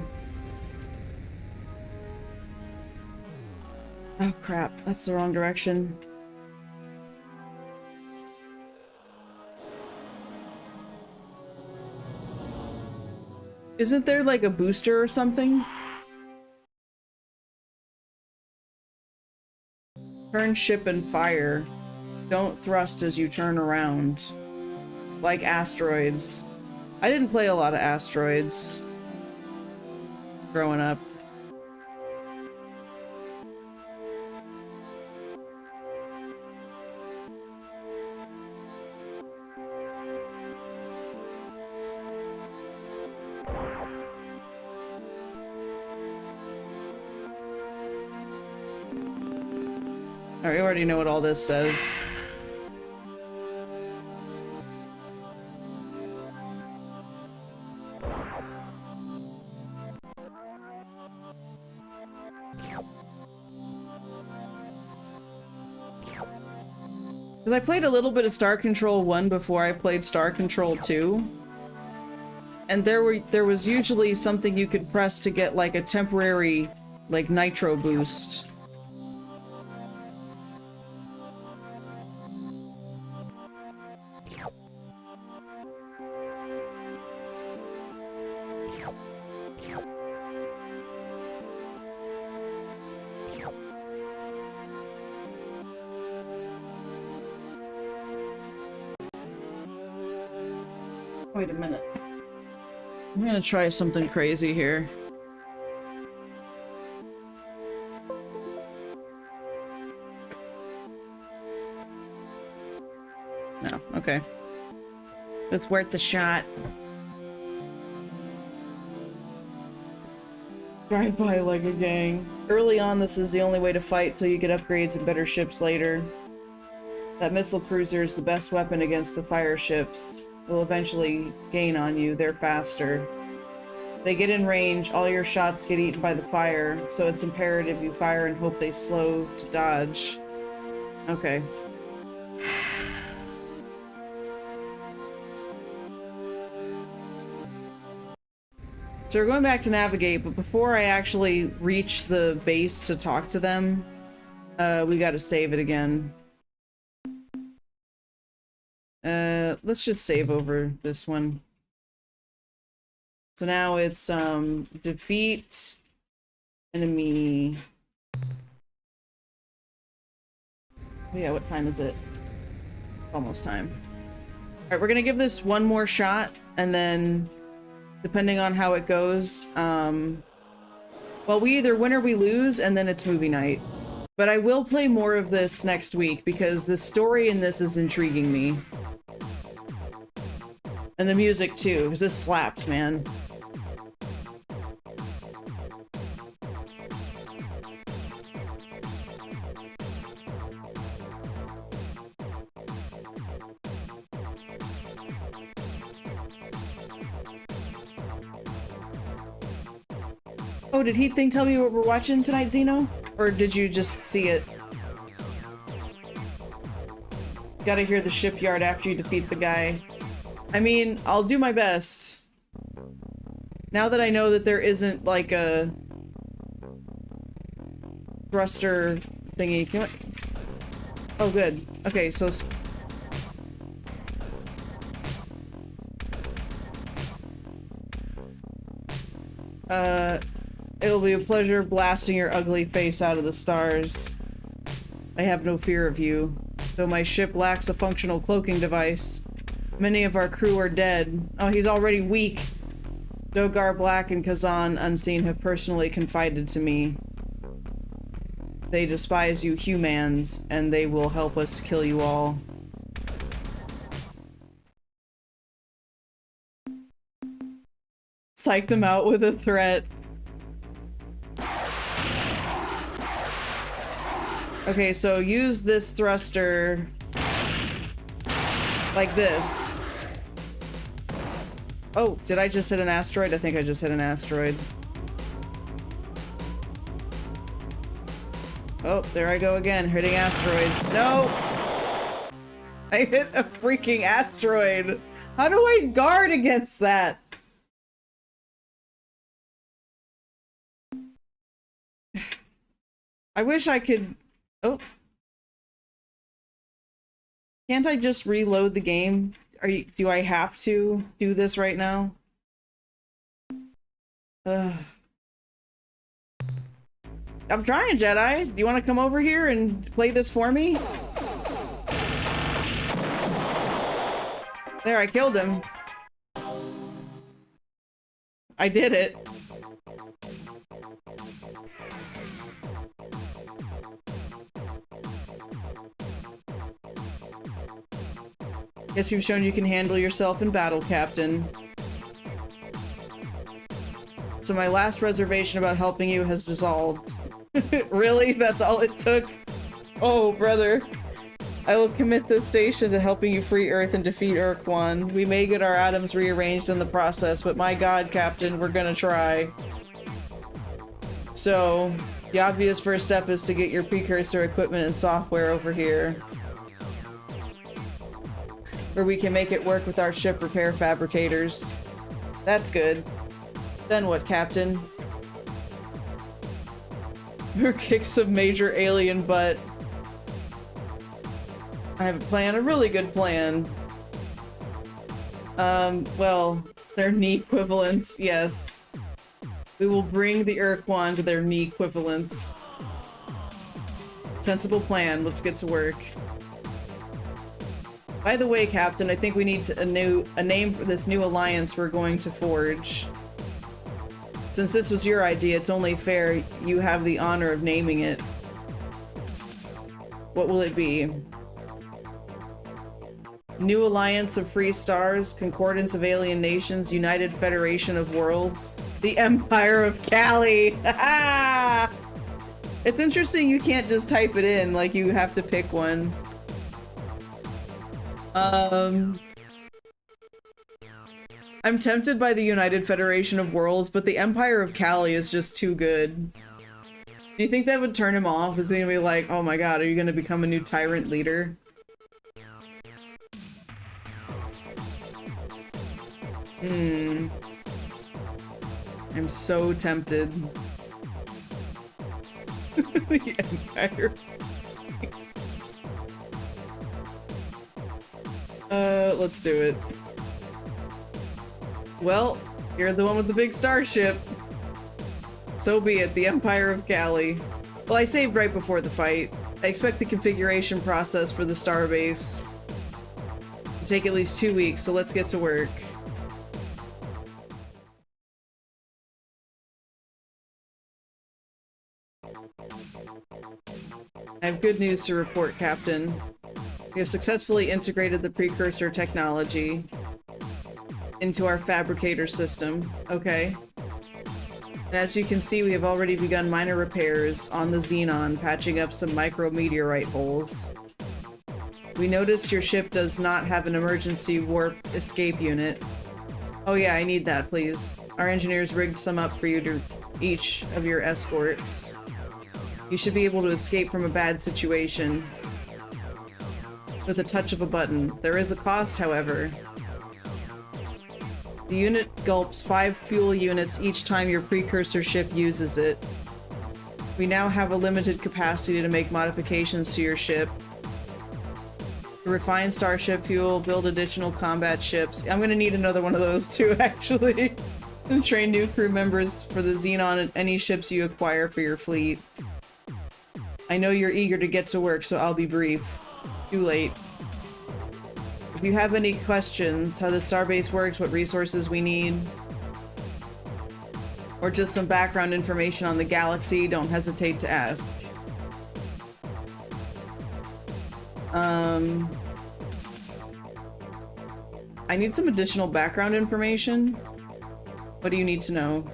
crap, that's the wrong direction. Isn't there like a booster or something? Turn ship and fire. Don't thrust as you turn around. Like asteroids. I didn't play a lot of asteroids growing up. Alright, we already know what all this says. Because I played a little bit of Star Control 1 before I played Star Control 2. And there was usually something you could press to get like a temporary like nitro boost. Wait a minute. I'm gonna try something crazy here. No, okay. It's worth the shot. Drive by like a gang. Early on, this is the only way to fight till you get upgrades and better ships later. That missile cruiser is the best weapon against the fire ships. Will eventually gain on you. They're faster. They get in range, all your shots get eaten by the fire, so it's imperative you fire and hope they slow to dodge. Okay. So we're going back to navigate, but before I actually reach the base to talk to them, we gotta save it again. Let's just save over this one. So now it's, defeat enemy. Oh yeah, what time is it? Almost time. Alright, we're gonna give this one more shot, and then, depending on how it goes, well, we either win or we lose, and then it's movie night. But I will play more of this next week, because the story in this is intriguing me. And the music too, because this slaps, man. Oh, did he tell me what we're watching tonight, Zeno? Or did you just see it? Gotta hear the shipyard after you defeat the guy. I mean, I'll do my best. Now that I know that there isn't, like, a thruster thingy. Can I... Oh, good. Okay, so... It'll be a pleasure blasting your ugly face out of the stars. I have no fear of you. Though my ship lacks a functional cloaking device. Many of our crew are dead. Oh, he's already weak. Dogar Black and Kazan Unseen have personally confided to me. They despise you humans, and they will help us kill you all. Psych them out with a threat. Okay, so use this thruster like this. Oh, did I just hit an asteroid? I think I just hit an asteroid. Oh, there I go again, hitting asteroids. No! I hit a freaking asteroid! How do I guard against that? I wish I could... Oh. Can't I just reload the game? Do I have to do this right now? I'm trying, Jedi. Do you want to come over here and play this for me? There, I killed him. I did it. Guess you've shown you can handle yourself in battle, Captain. So my last reservation about helping you has dissolved. Really? That's all it took? Oh, brother. I will commit this station to helping you free Earth and defeat Urquan. We may get our atoms rearranged in the process, but my god, Captain, we're gonna try. So, the obvious first step is to get your precursor equipment and software over here. where we can make it work with our ship repair fabricators. That's good. Then what, Captain? Or kick some major alien butt. I have a plan, a really good plan. Well, their knee equivalents, yes. We will bring the Urquan to their knee equivalents. Sensible plan, let's get to work. By the way, Captain, I think we need a name for this new alliance we're going to forge. Since this was your idea, it's only fair you have the honor of naming it. What will it be? New Alliance of Free Stars, Concordance of Alien Nations, United Federation of Worlds, the Empire of Cali! It's interesting you can't just type it in, like you have to pick one. I'm tempted by the United Federation of Worlds, but the Empire of Cali is just too good. Do you think that would turn him off? Is he gonna be like, oh my god, are you gonna become a new tyrant leader? I'm so tempted. The Empire. Let's do it. Well, you're the one with the big starship. So be it, the Empire of Cali. Well, I saved right before the fight. I expect the configuration process for the starbase to take at least 2 weeks, so let's get to work. I have good news to report, Captain. We have successfully integrated the precursor technology into our fabricator system. Okay. And as you can see, we have already begun minor repairs on the Xenon, patching up some micrometeorite holes. We noticed your ship does not have an emergency warp escape unit. Oh yeah, I need that, please. Our engineers rigged some up for you to each of your escorts. You should be able to escape from a bad situation with a touch of a button. There is a cost, however. The unit gulps 5 fuel units each time your precursor ship uses it. We now have a limited capacity to make modifications to your ship. To refine starship fuel, build additional combat ships. I'm gonna need another one of those too, actually. And train new crew members for the Xenon and any ships you acquire for your fleet. I know you're eager to get to work, so I'll be brief. Too late. If you have any questions, how the starbase works, what resources we need, or just some background information on the galaxy, don't hesitate to ask. I need some additional background information. What do you need to know?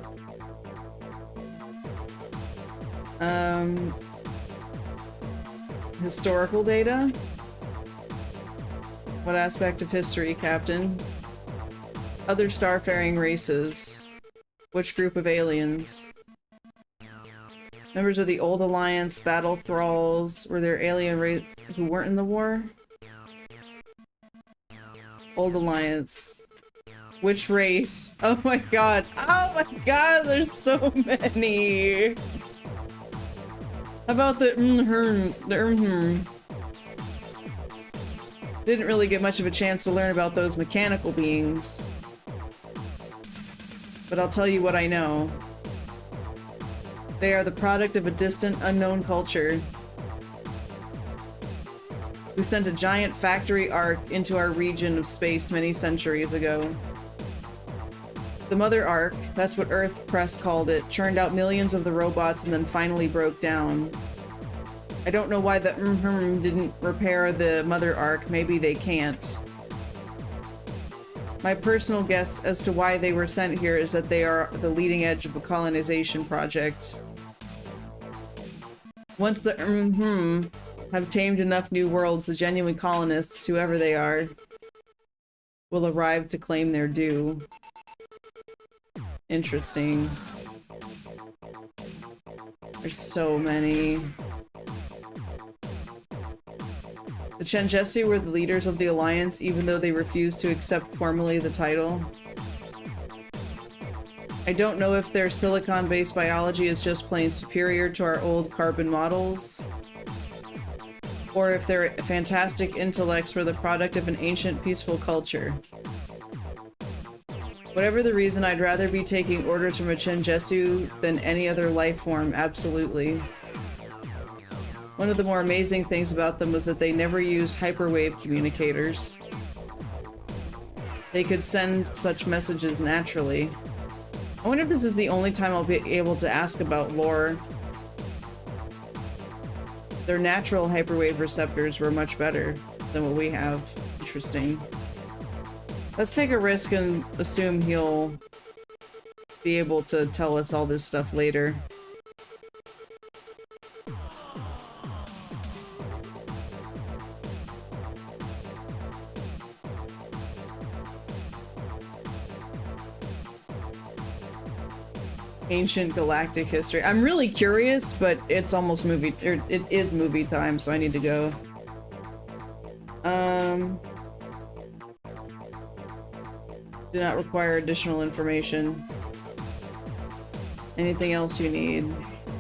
Historical data? What aspect of history, Captain? Other starfaring races. Which group of aliens? Members of the Old Alliance, battle thralls. Were there alien race who weren't in the war? Old Alliance. Which race? Oh my god. Oh my god, there's so many! How about the Didn't really get much of a chance to learn about those mechanical beings. But I'll tell you what I know. They are the product of a distant, unknown culture. We sent a giant factory ark into our region of space many centuries ago. The Mother Ark, that's what Earth Press called it, churned out millions of the robots and then finally broke down. I don't know why the didn't repair the Mother Ark. Maybe they can't. My personal guess as to why they were sent here is that they are the leading edge of a colonization project. Once the have tamed enough new worlds, the genuine colonists, whoever they are, will arrive to claim their due. Interesting. There's so many. The Chenjesu were the leaders of the Alliance, even though they refused to accept formally the title. I don't know if their silicon-based biology is just plain superior to our old carbon models, or if their fantastic intellects were the product of an ancient, peaceful culture. Whatever the reason, I'd rather be taking orders from a Chenjesu than any other life form, absolutely. One of the more amazing things about them was that they never used hyperwave communicators. They could send such messages naturally. I wonder if this is the only time I'll be able to ask about lore. Their natural hyperwave receptors were much better than what we have. Interesting. Let's take a risk and assume he'll be able to tell us all this stuff later. Ancient galactic history. I'm really curious, but it's almost movie, or it is movie time, so I need to go. Do not require additional information. Anything else you need?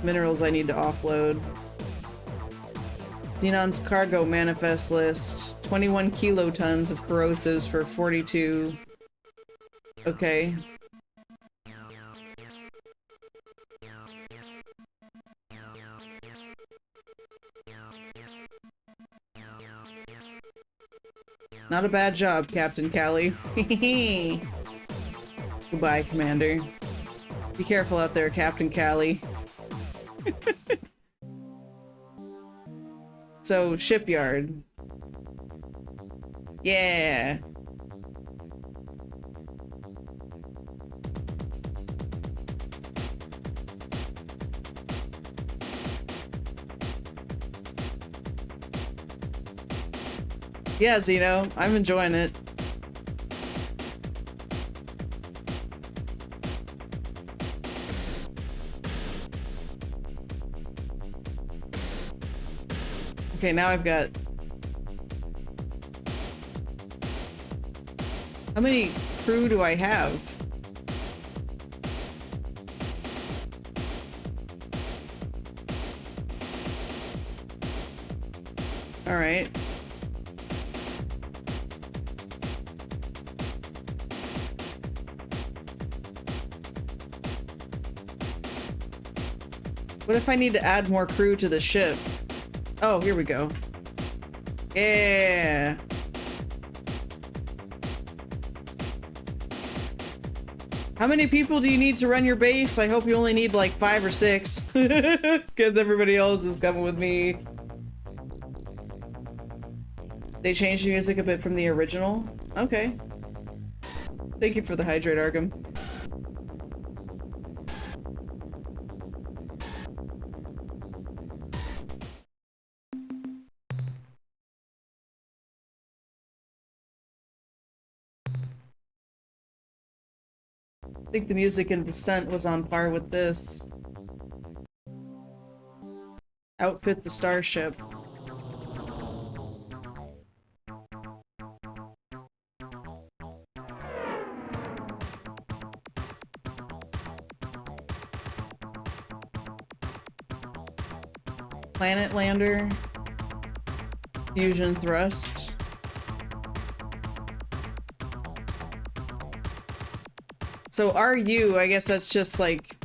Minerals I need to offload. Xenon's cargo manifest list. 21 kilotons of corrosives for 42. Okay. Not a bad job, Captain Callie. Goodbye, Commander. Be careful out there, Captain Callie. So, shipyard. Yeah. Yeah, Zeno, I'm enjoying it. Okay, now I've got... How many crew do I have? Alright. What if I need to add more crew to the ship? Oh, here we go. Yeah. How many people do you need to run your base? I hope you only need like 5 or 6. Because everybody else is coming with me. They changed the music a bit from the original? Okay. Thank you for the hydrate, Arkham. I think the music in Descent was on par with this. Outfit the starship. Planet lander. Fusion thrust. So RU, I guess that's just like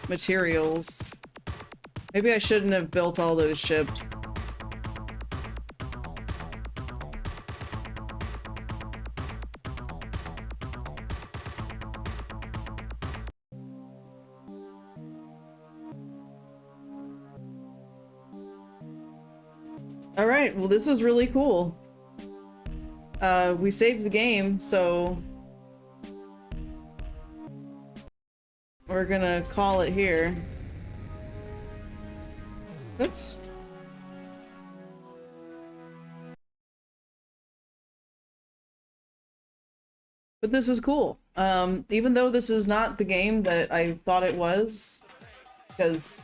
materials. Maybe I shouldn't have built all those ships. Alright, well this was really cool. We saved the game, so we're gonna call it here. Oops. But this is cool. Even though this is not the game that I thought it was, because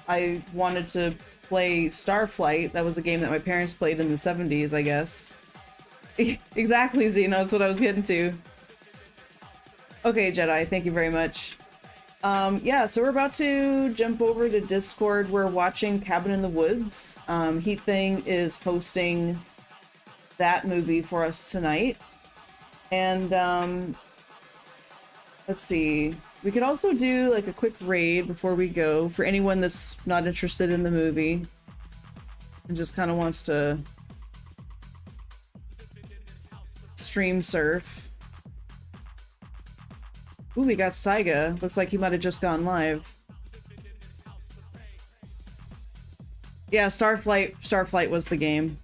I wanted to play Starflight. That was a game that my parents played in the 70s, I guess. Exactly, Xeno, that's what I was getting to. Okay, Jedi, thank you very much. Yeah, so we're about to jump over to Discord. We're watching Cabin in the Woods. Heat Thing is hosting that movie for us tonight. And, let's see. We could also do, like, a quick raid before we go for anyone that's not interested in the movie and just kind of wants to stream surf. Ooh, we got Saiga. Looks like he might have just gone live. Yeah, Starflight was the game.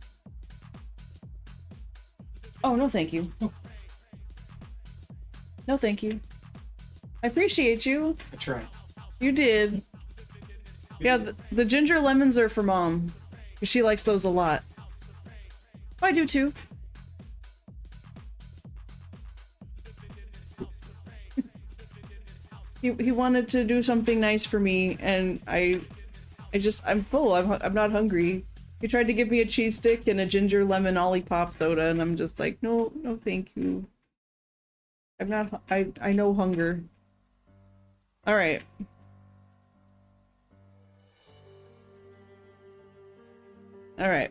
Oh, no thank you. No thank you. I appreciate you. I tried. You did. Yeah, the ginger lemons are for Mom. She likes those a lot. I do too. He wanted to do something nice for me, and I'm full. I'm not hungry. He tried to give me a cheese stick and a ginger lemon olipop soda, and I'm just like, no, no, thank you. I'm not. I know hunger. All right. All right.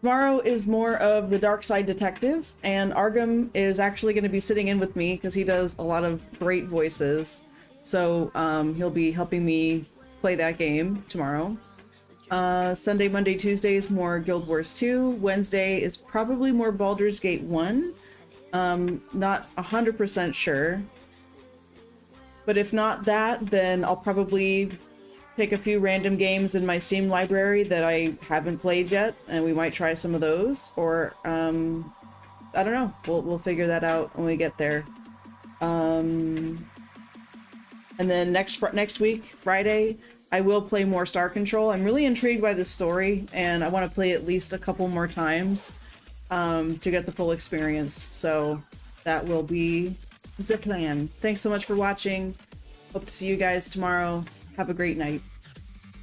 Tomorrow is more of the Dark Side Detective, and Argum is actually going to be sitting in with me because he does a lot of great voices. So he'll be helping me play that game tomorrow. Sunday, Monday, Tuesday is more Guild Wars 2. Wednesday is probably more Baldur's Gate 1. Not 100% sure. But if not that, then I'll probably pick a few random games in my Steam library that I haven't played yet, and we might try some of those, or I don't know. We'll figure that out when we get there. And then next week, Friday, I will play more Star Control. I'm really intrigued by the story, and I want to play at least a couple more times to get the full experience. So that will be the plan. Thanks so much for watching. Hope to see you guys tomorrow. Have a great night.